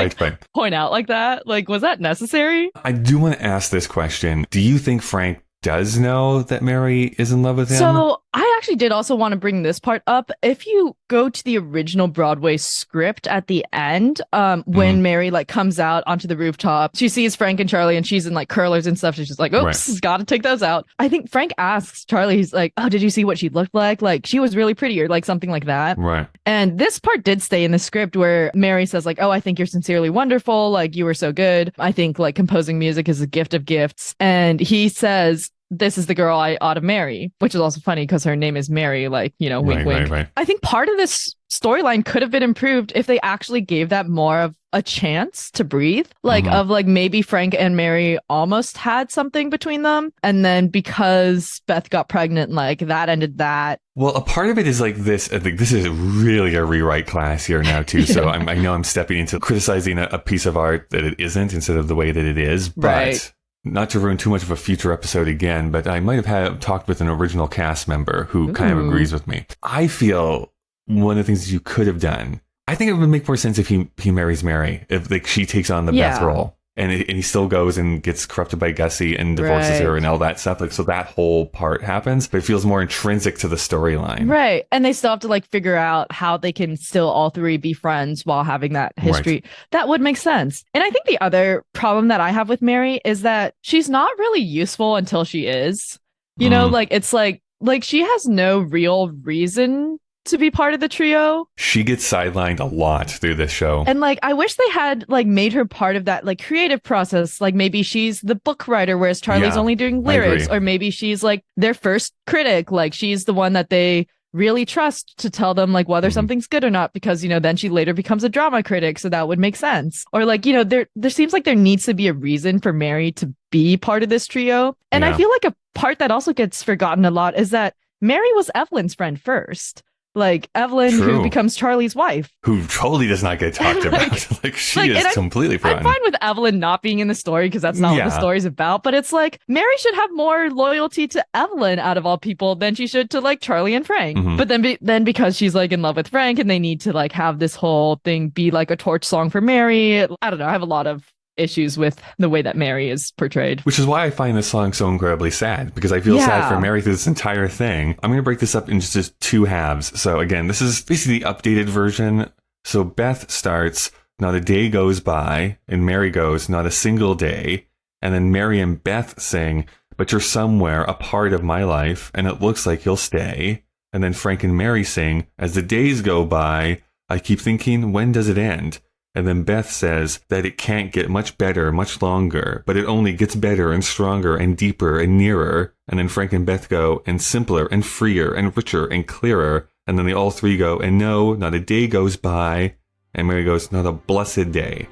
point out like that. Like, was that necessary? I do want to ask this question. Do you think Frank does know that Mary is in love with him? So I actually did also want to bring this part up. If you go to the original Broadway script at the end, when Mary like comes out onto the rooftop, she sees Frank and Charlie and she's in like curlers and stuff. She's just like, oops, got to take those out. I think Frank asks Charlie, he's like, oh, did you see what she looked like? Like, she was really pretty, or like something like that. Right. And this part did stay in the script where Mary says like, oh, I think you're sincerely wonderful. Like, you were so good. I think like composing music is a gift of gifts. And he says, this is the girl I ought to marry, which is also funny because her name is Mary, like, you know, wink, wink. Right. I think part of this storyline could have been improved if they actually gave that more of a chance to breathe, like of like maybe Frank and Mary almost had something between them. And then because Beth got pregnant, like that ended that. Well, a part of it is like this. I think this is really a rewrite class here now, too. So I know I'm stepping into criticizing a piece of art that it isn't instead of the way that it is. But right. Not to ruin too much of a future episode again, but I might have talked with an original cast member who kind of agrees with me. I feel one of the things that you could have done, I think it would make more sense if he marries Mary, if like she takes on the Beth role. And he still goes and gets corrupted by Gussie and divorces her and all that stuff. Like, so that whole part happens, but it feels more intrinsic to the storyline. Right. And they still have to like figure out how they can still all 3 be friends while having that history. Right. That would make sense. And I think the other problem that I have with Mary is that she's not really useful until she is. You know, like, it's like she has no real reason to be part of the trio. She gets sidelined a lot through this show. And like, I wish they had like made her part of that like creative process. Like maybe she's the book writer, whereas Charlie's only doing lyrics, or maybe she's like their first critic. Like she's the one that they really trust to tell them like whether something's good or not, because, you know, then she later becomes a drama critic. So that would make sense. Or like, you know, there seems like there needs to be a reason for Mary to be part of this trio. And I feel like a part that also gets forgotten a lot is that Mary was Evelyn's friend first. Like Evelyn, who becomes Charlie's wife. Who totally does not get talked about. Like she is completely forgotten. I'm fine with Evelyn not being in the story because that's not what the story's about. But it's like Mary should have more loyalty to Evelyn out of all people than she should to like Charlie and Frank. But then because she's like in love with Frank and they need to like have this whole thing be like a torch song for Mary. I don't know. I have a lot of issues with the way that Mary is portrayed. Which is why I find this song so incredibly sad, because I feel sad for Mary through this entire thing. I'm going to break this up into just two halves. So again, this is basically the updated version. So Beth starts, not a day goes by, and Mary goes, not a single day. And then Mary and Beth sing, but you're somewhere, a part of my life, and it looks like you'll stay. And then Frank and Mary sing, as the days go by, I keep thinking, when does it end? And then Beth says that it can't get much better, much longer, but it only gets better and stronger and deeper and nearer. And then Frank and Beth go, and simpler and freer and richer and clearer. And then they all three go, and no, not a day goes by. And Mary goes, not a blessed day.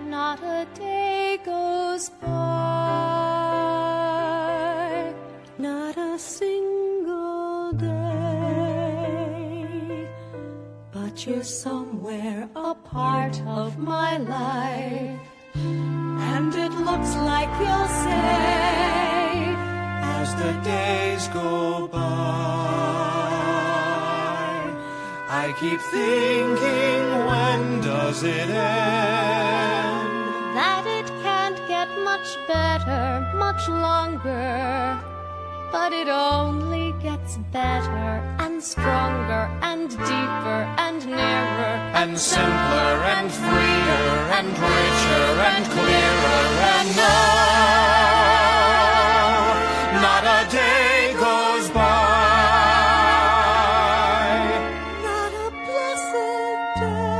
Not a day goes by, not a single day, but you're somewhere a part of my life, and it looks like you'll say, as the days go by, I keep thinking, when does it end? that it can't get much better, much longer, but it only gets better and stronger and deeper and nearer And simpler and freer and richer and clearer, and no, not a day goes by, not a blessed day.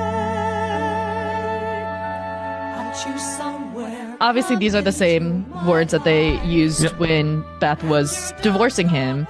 Aren't you somewhere? Obviously, these are the same words that they used when Beth was divorcing him.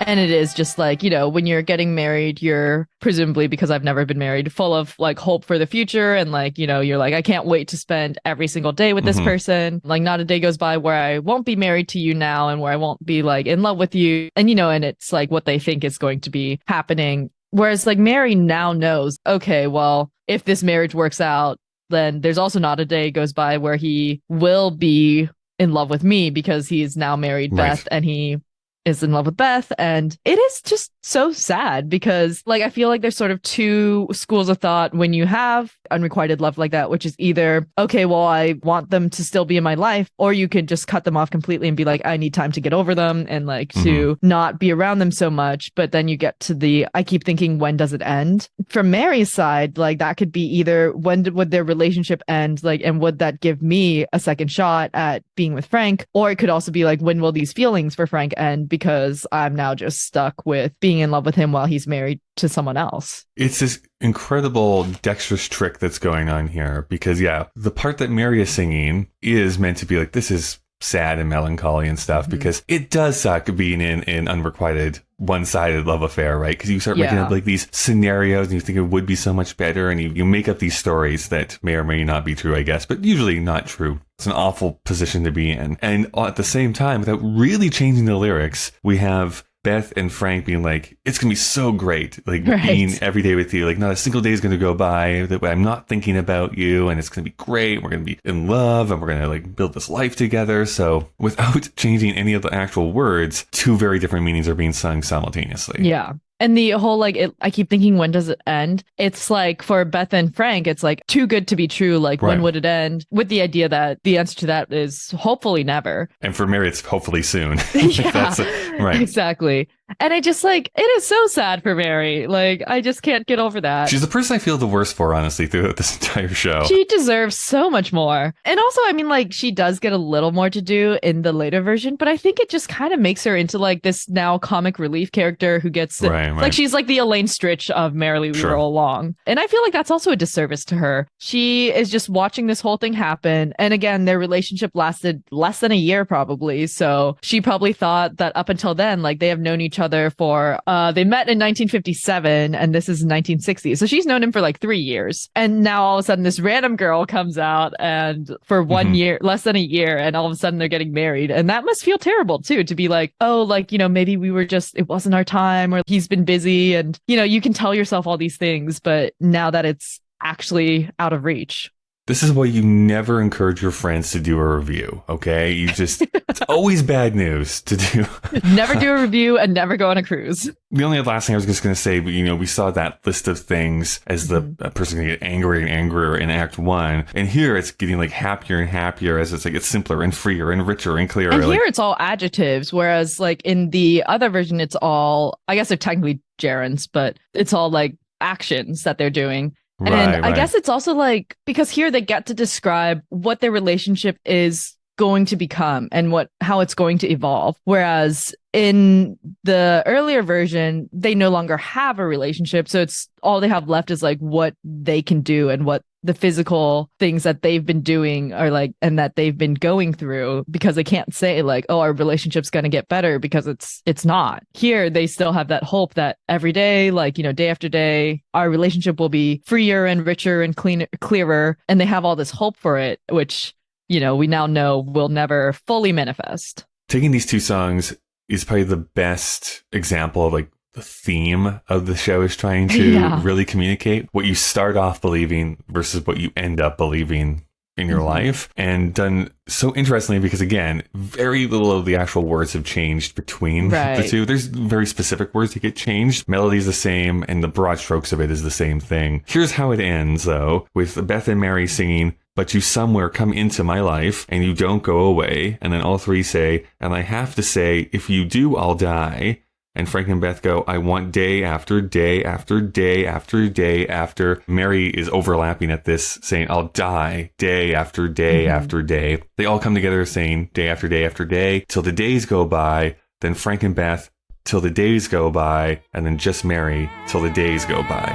And it is just like, you know, when you're getting married, you're presumably, because I've never been married, full of like hope for the future. And like, you know, you're like, I can't wait to spend every single day with this person. Like not a day goes by where I won't be married to you now and where I won't be like in love with you. And, you know, and it's like what they think is going to be happening. Whereas like Mary now knows, okay, well, if this marriage works out, then there's also not a day goes by where he will be in love with me because he's now married Beth and he is in love with Beth. And it is just so sad because like I feel like there's sort of two schools of thought when you have unrequited love like that, which is either, okay, well, I want them to still be in my life, or you could just cut them off completely and be like, I need time to get over them and like to not be around them so much. But then you get to the, I keep thinking, when does it end? From Mary's side, like that could be either when would their relationship end, like, and would that give me a second shot at being with Frank? Or it could also be like, when will these feelings for Frank end? Because I'm now just stuck with being in love with him while he's married to someone else. It's this incredible dexterous trick that's going on here because, the part that Mary is singing is meant to be like, this is sad and melancholy and stuff because it does suck being in an unrequited one-sided love affair, right? Because you start making up like these scenarios and you think it would be so much better and you make up these stories that may or may not be true, I guess, but usually not true. It's an awful position to be in. And at the same time, without really changing the lyrics, we have Beth and Frank being like, it's going to be so great, like being every day with you. Like not a single day is going to go by that I'm not thinking about you, and it's going to be great. We're going to be in love and we're going to like build this life together. So without changing any of the actual words, two very different meanings are being sung simultaneously. Yeah. And the whole, like, I keep thinking, when does it end? It's like for Beth and Frank, it's like too good to be true. Like, when would it end? With the idea that the answer to that is hopefully never. And for Mary, it's hopefully soon. Exactly. And I just like, it is so sad for Mary. Like, I just can't get over that. She's the person I feel the worst for, honestly, throughout this entire show. She deserves so much more. And also, I mean, like, she does get a little more to do in the later version, but I think it just kind of makes her into like this now comic relief character who gets Right. like, she's like the Elaine Stritch of Merrily We Sure. Roll Along. And I feel like that's also a disservice to her. She is just watching this whole thing happen. And again, their relationship lasted less than a year, probably. So she probably thought that up until then, like, they have known each other for, they met in 1957 and this is 1960. So she's known him for like 3 years. And now all of a sudden this random girl comes out and for 1 year, less than a year, and all of a sudden they're getting married. And that must feel terrible too, to be like, oh, like, you know, maybe we were just, it wasn't our time, or he's been busy. And, you know, you can tell yourself all these things, but now that it's actually out of reach. This is why you never encourage your friends to do a review, okay? You just, it's always bad news to do. Never do a review and never go on a cruise. The only last thing I was just going to say, but you know, we saw that list of things as the person going to get angrier and angrier in Act 1. And here it's getting like happier and happier as it's like, it's simpler and freer and richer and clearer. And like, here it's all adjectives, whereas like in the other version, it's all, I guess they're technically gerunds, but it's all like actions that they're doing. And I guess it's also like, because here they get to describe what their relationship is going to become and how it's going to evolve. Whereas in the earlier version, they no longer have a relationship. So it's all they have left is like what they can do and what the physical things that they've been doing are like, and that they've been going through, because they can't say like, oh, our relationship's going to get better, because it's not. Here, they still have that hope that every day, like, you know, day after day, our relationship will be freer and richer and clearer. And they have all this hope for it, which, you know, we now know will never fully manifest. Taking these two songs is probably the best example of like the theme of the show is trying to really communicate what you start off believing versus what you end up believing in your life, and done so interestingly because, again, very little of the actual words have changed between the two. There's very specific words that get changed. Melody is the same, and the broad strokes of it is the same thing. Here's how it ends, though, with Beth and Mary singing, "But you somewhere come into my life, and you don't go away." And then all three say, "And I have to say, if you do, I'll die." And Frank and Beth go, "I want day after day after day after day after." Mary is overlapping at this, saying, "I'll die day after day after day." They all come together saying, "Day after day after day," till the days go by. Then Frank and Beth, "Till the days go by." And then just Mary, "Till the days go by."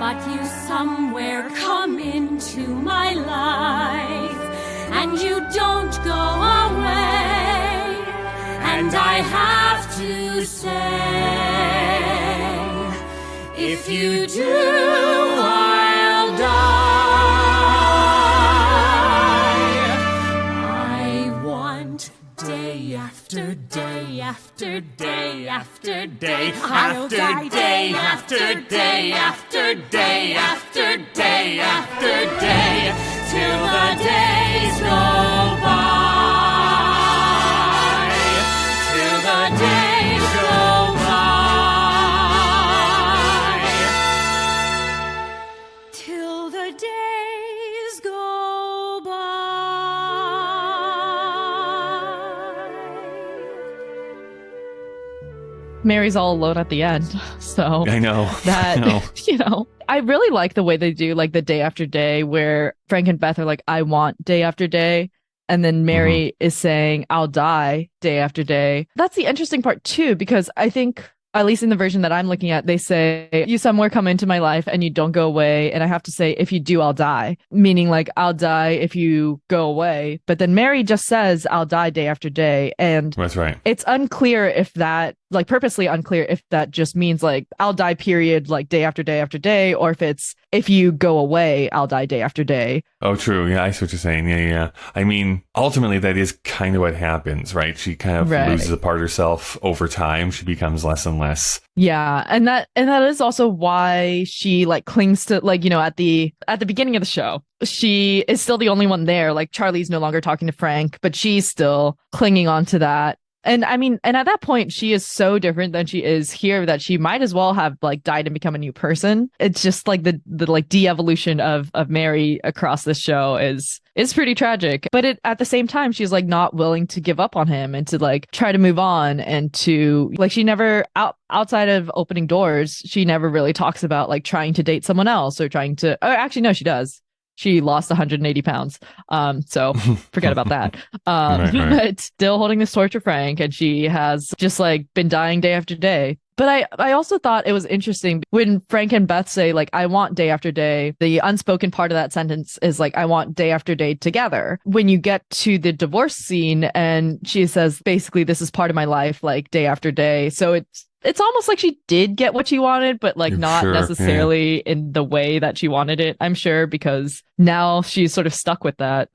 But you somewhere come into my life, and you don't go away. And I have to say, if you do, I'll die. I want day after day after day after day after day after day after day after day after day till the days go by. Days go by till the days go by. Mary's all alone at the end, so I know that I know. You know, I really like the way they do like the day after day, where Frank and Beth are like, "I want day after day." And then Mary is saying, "I'll die day after day." That's the interesting part, too, because I think, at least in the version that I'm looking at, they say, "You somewhere come into my life and you don't go away." And I have to say, "If you do, I'll die." Meaning like, I'll die if you go away. But then Mary just says, "I'll die day after day." And That's right. it's unclear if that, like purposely unclear if that just means like, "I'll die period," like day after day after day, or if it's, "If you go away, I'll die day after day." Oh, true. Yeah, I see what you're saying. Yeah. I mean, ultimately, that is kind of what happens, right? She kind of loses a part of herself over time. She becomes less and less. Yeah, and that is also why she like clings to, like, you know, at the beginning of the show, she is still the only one there. Like, Charlie's no longer talking to Frank, but she's still clinging on to that. And I mean, and at that point, she is so different than she is here that she might as well have like died and become a new person. It's just like the like de-evolution of Mary across this show is pretty tragic. But at the same time, she's like not willing to give up on him and to like try to move on and to like she never outside of opening doors, she never really talks about like trying to date someone else or trying to. Or actually, no, she does. She lost 180 pounds. So forget about that. Right. But still holding this torch for Frank. And she has just like been dying day after day. But I also thought it was interesting when Frank and Beth say, like, I want day after day. The unspoken part of that sentence is like, I want day after day together. When you get to the divorce scene and she says, basically, this is part of my life, like day after day. So it's almost like she did get what she wanted, but like not necessarily in the way that she wanted it, I'm sure, because now she's sort of stuck with that.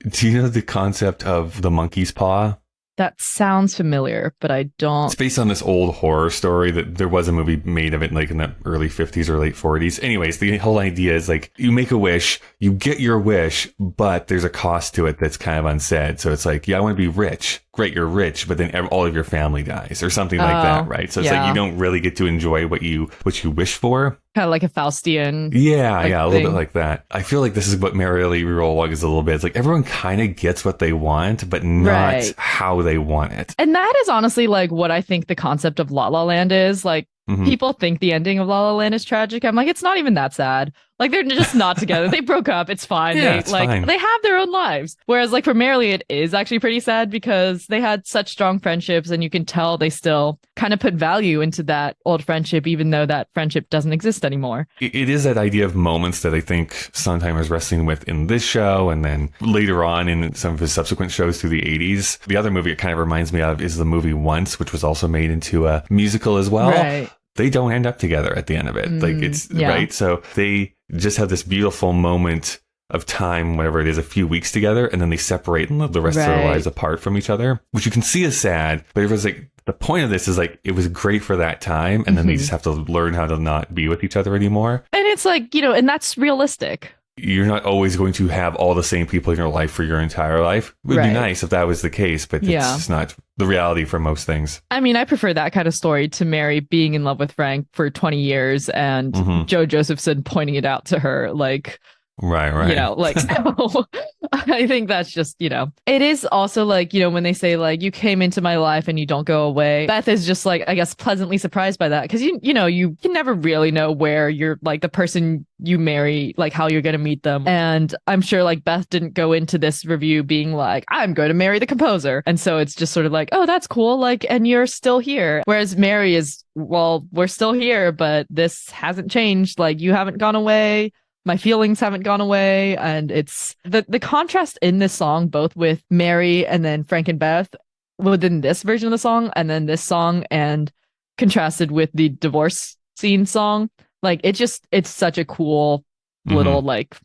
Do you know the concept of the monkey's paw? That sounds familiar, but I don't. It's based on this old horror story that there was a movie made of it like in the early 50s or late 40s. Anyways, the whole idea is like you make a wish, you get your wish, but there's a cost to it that's kind of unsaid. So it's like, yeah, I want to be rich. Great, you're rich, but then all of your family dies or something like that, right? So it's like you don't really get to enjoy what you wish for. Kind of like a Faustian. Yeah, a little bit like that. I feel like this is what Merrily Reroll is a little bit. It's like everyone kind of gets what they want, but not how they want it. And that is honestly like what I think the concept of La La Land is. Like people think the ending of La La Land is tragic. I'm like, it's not even that sad. Like they're just not together. They broke up. It's fine. Yeah, it's fine. They have their own lives. Whereas like for Merrily, it is actually pretty sad because they had such strong friendships and you can tell they still kind of put value into that old friendship, even though that friendship doesn't exist anymore. It is that idea of moments that I think Sondheim is wrestling with in this show and then later on in some of his subsequent shows through the 80s. The other movie it kind of reminds me of is the movie Once, which was also made into a musical as well. Right. They don't end up together at the end of it. Like it's right. So they just have this beautiful moment of time, whatever it is, a few weeks together, and then they separate and live the rest of their lives apart from each other, which you can see is sad. But it was like the point of this is like it was great for that time, and then they just have to learn how to not be with each other anymore. And it's like, you know, and that's realistic. You're not always going to have all the same people in your life for your entire life. It would be nice if that was the case, but it's just not the reality for most things. I mean, I prefer that kind of story to Mary being in love with Frank for 20 years and Joe Josephson pointing it out to her like... Right. You know, like, so I think that's just, you know, it is also like, you know, when they say like, you came into my life and you don't go away. Beth is just like, I guess, pleasantly surprised by that. Because, you know, you can never really know where you're like the person you marry, like how you're going to meet them. And I'm sure like Beth didn't go into this review being like, I'm going to marry the composer. And so it's just sort of like, oh, that's cool. Like, and you're still here. Whereas Mary is, well, we're still here, but this hasn't changed. Like, you haven't gone away. My feelings haven't gone away. And it's the contrast in this song, both with Mary and then Frank and Beth within this version of the song and then this song and contrasted with the divorce scene song. Like it's such a cool little like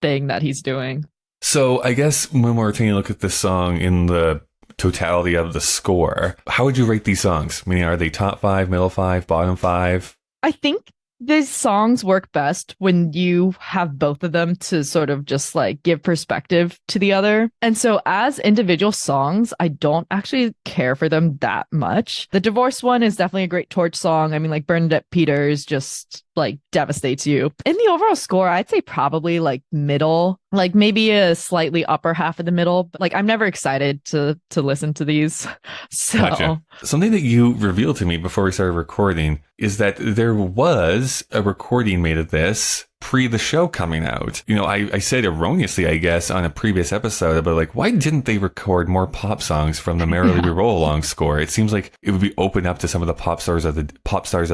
thing that he's doing. So I guess when we're taking a look at this song in the totality of the score, how would you rate these songs? I mean, are they top 5, middle 5, bottom 5? I think these songs work best when you have both of them to sort of just like give perspective to the other. And so as individual songs, I don't actually care for them that much. The divorce one is definitely a great torch song. I mean, like Bernadette Peters just like devastates you. In the overall score, I'd say probably like middle, like maybe a slightly upper half of the middle. But like I'm never excited to listen to these. So Gotcha. Something that you revealed to me before we started recording is that there was a recording made of this pre the show coming out. You know, I said erroneously, I guess, on a previous episode about like, why didn't they record more pop songs from the Merrily Roll Along score? It seems like it would be open up to some of the pop stars of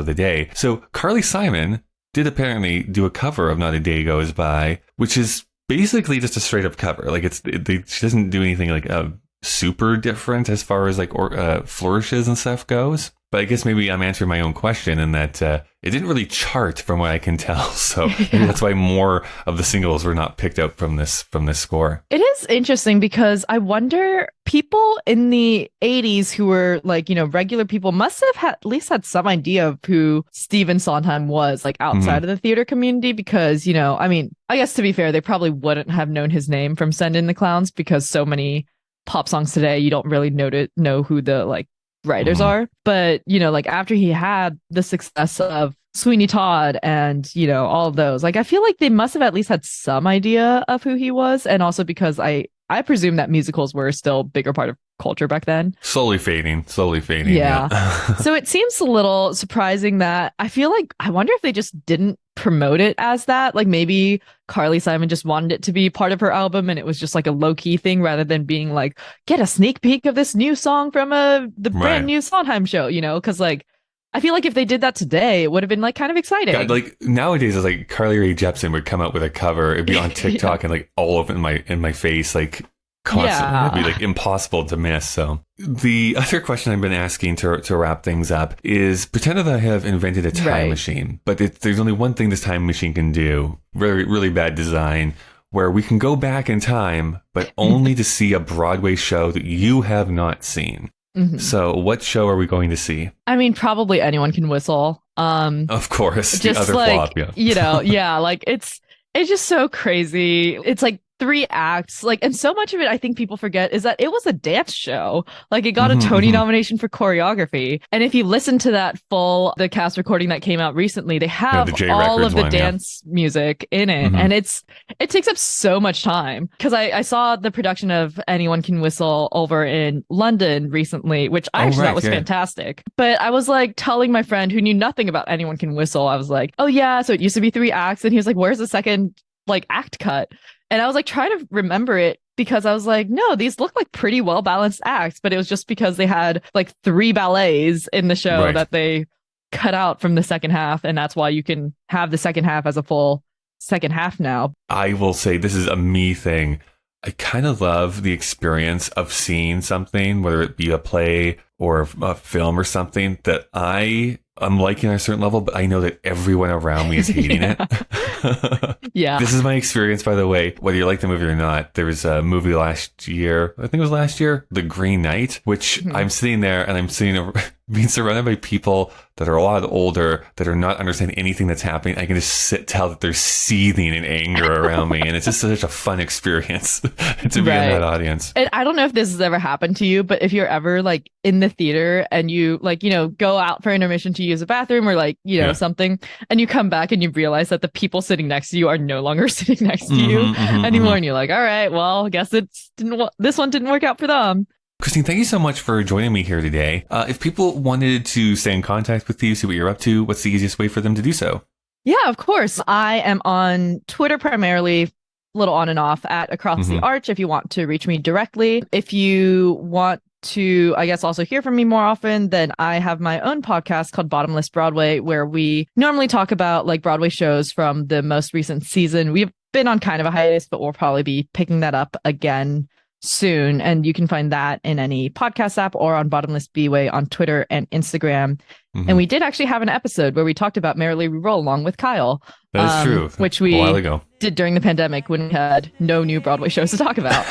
the day. So Carly Simon did apparently do a cover of Not a Day Goes By, which is basically just a straight up cover. Like she doesn't do anything like super different as far as like flourishes and stuff goes. But I guess maybe I'm answering my own question in that it didn't really chart from what I can tell. So maybe that's why more of the singles were not picked up from this score. It is interesting because I wonder, people in the 80s who were like, you know, regular people must have at least had some idea of who Stephen Sondheim was, like outside of the theater community, because, you know, I mean, I guess to be fair, they probably wouldn't have known his name from Send in the Clowns because so many pop songs today, you don't really know who the like writers are. But, you know, like after he had the success of Sweeney Todd and, you know, all of those, like I feel like they must have at least had some idea of who he was. And also because I presume that musicals were still a bigger part of culture back then. Slowly fading. Yeah. So it seems a little surprising that I feel like, I wonder if they just didn't promote it as that. Like maybe Carly Simon just wanted it to be part of her album and it was just like a low key thing rather than being like, get a sneak peek of this new song from the brand new Sondheim show, you know? Because like, I feel like if they did that today, it would have been like kind of exciting. God, like nowadays, it's like Carly Rae Jepsen would come out with a cover. It'd be on TikTok and like all over in my face, like constantly. It'd be like impossible to miss. So the other question I've been asking to wrap things up is: pretend that I have invented a time machine, but there's only one thing this time machine can do. Really, really bad design. Where we can go back in time, but only to see a Broadway show that you have not seen. Mm-hmm. So what show are we going to see? I mean, probably Anyone Can Whistle. Of course, just the other like, flop, yeah. You know, yeah, like it's just so crazy. It's like 3 acts, like, and so much of it I think people forget is that it was a dance show. Like it got a Tony nomination for choreography. And if you listen to the cast recording that came out recently, they have all of the dance music in it. And it takes up so much time. Because I saw the production of Anyone Can Whistle over in London recently, which I actually thought was fantastic. But I was like telling my friend who knew nothing about Anyone Can Whistle, I was like, oh yeah, so it used to be 3 acts. And he was like, where's the second like act cut? And I was like trying to remember it because I was like, no, these look like pretty well balanced acts, but it was just because they had like 3 ballets in the show that they cut out from the second half. And that's why you can have the second half as a full second half now. I will say this is a me thing. I kind of love the experience of seeing something, whether it be a play or a film or something that I'm liking at a certain level, but I know that everyone around me is hating it. Yeah. This is my experience, by the way, whether you like the movie or not. There was a movie last year, I think it was last year, The Green Knight, which I'm sitting there and I'm being surrounded by people that are a lot older, that are not understanding anything that's happening. I can just tell that they're seething in anger around me. And it's just such a fun experience to be in that audience. And I don't know if this has ever happened to you, but if you're ever like in the theater and you like, you know, go out for intermission to use a bathroom or like, you know, something, and you come back and you realize that the people sitting next to you are no longer sitting next to you anymore. And you're like, all right, well, I guess this one didn't work out for them. Christine, thank you so much for joining me here today. If people wanted to stay in contact with you, see what you're up to, what's the easiest way for them to do so? Yeah, of course. I am on Twitter primarily, a little on and off, at Across the Arch if you want to reach me directly. If you want to, I guess, also hear from me more often, then I have my own podcast called Bottomless Broadway, where we normally talk about like Broadway shows from the most recent season. We've been on kind of a hiatus, but we'll probably be picking that up again soon. And you can find that in any podcast app or on Bottomless B-Way on Twitter and Instagram. And we did actually have an episode where we talked about Merrily Roll along with Kyle. That is true. Which we a while ago did during the pandemic when we had no new Broadway shows to talk about.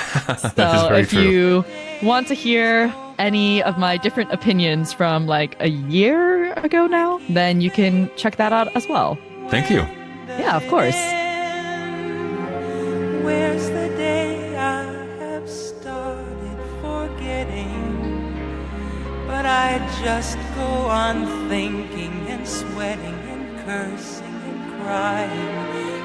So if you want to hear any of my different opinions from like a year ago now, then you can check that out as well. Thank you. Yeah, of course. Where's the day I have started forgetting? But I just go on thinking and sweating and cursing and crying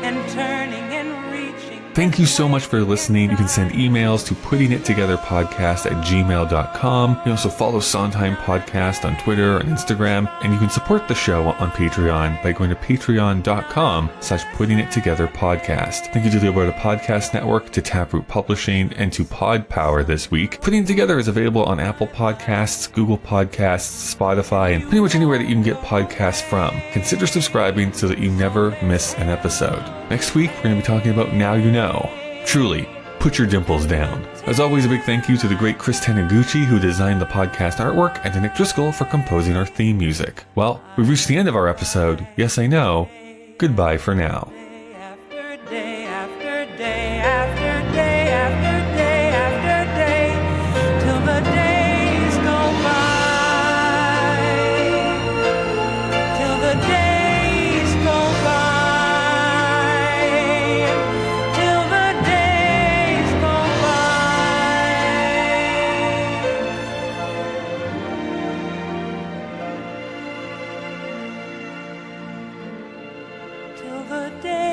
and turning and reaching. Thank you so much for listening. You can send emails to puttingittogetherpodcast@gmail.com. You can also follow Sondheim Podcast on Twitter and Instagram. And you can support the show on Patreon by going to patreon.com/puttingittogetherpodcast. Thank you to the Alberta Podcast Network, to Taproot Publishing, and to Pod Power this week. Putting It Together is available on Apple Podcasts, Google Podcasts, Spotify, and pretty much anywhere that you can get podcasts from. Consider subscribing so that you never miss an episode. Next week, we're going to be talking about Now You Know. Truly, put your dimples down. As always, a big thank you to the great Chris Taniguchi, who designed the podcast artwork, and to Nick Driscoll for composing our theme music. Well, we've reached the end of our episode. Yes, I know. Goodbye for now. After day after day after day after day after day, till the days go by, till the days go by, till the days go by. the day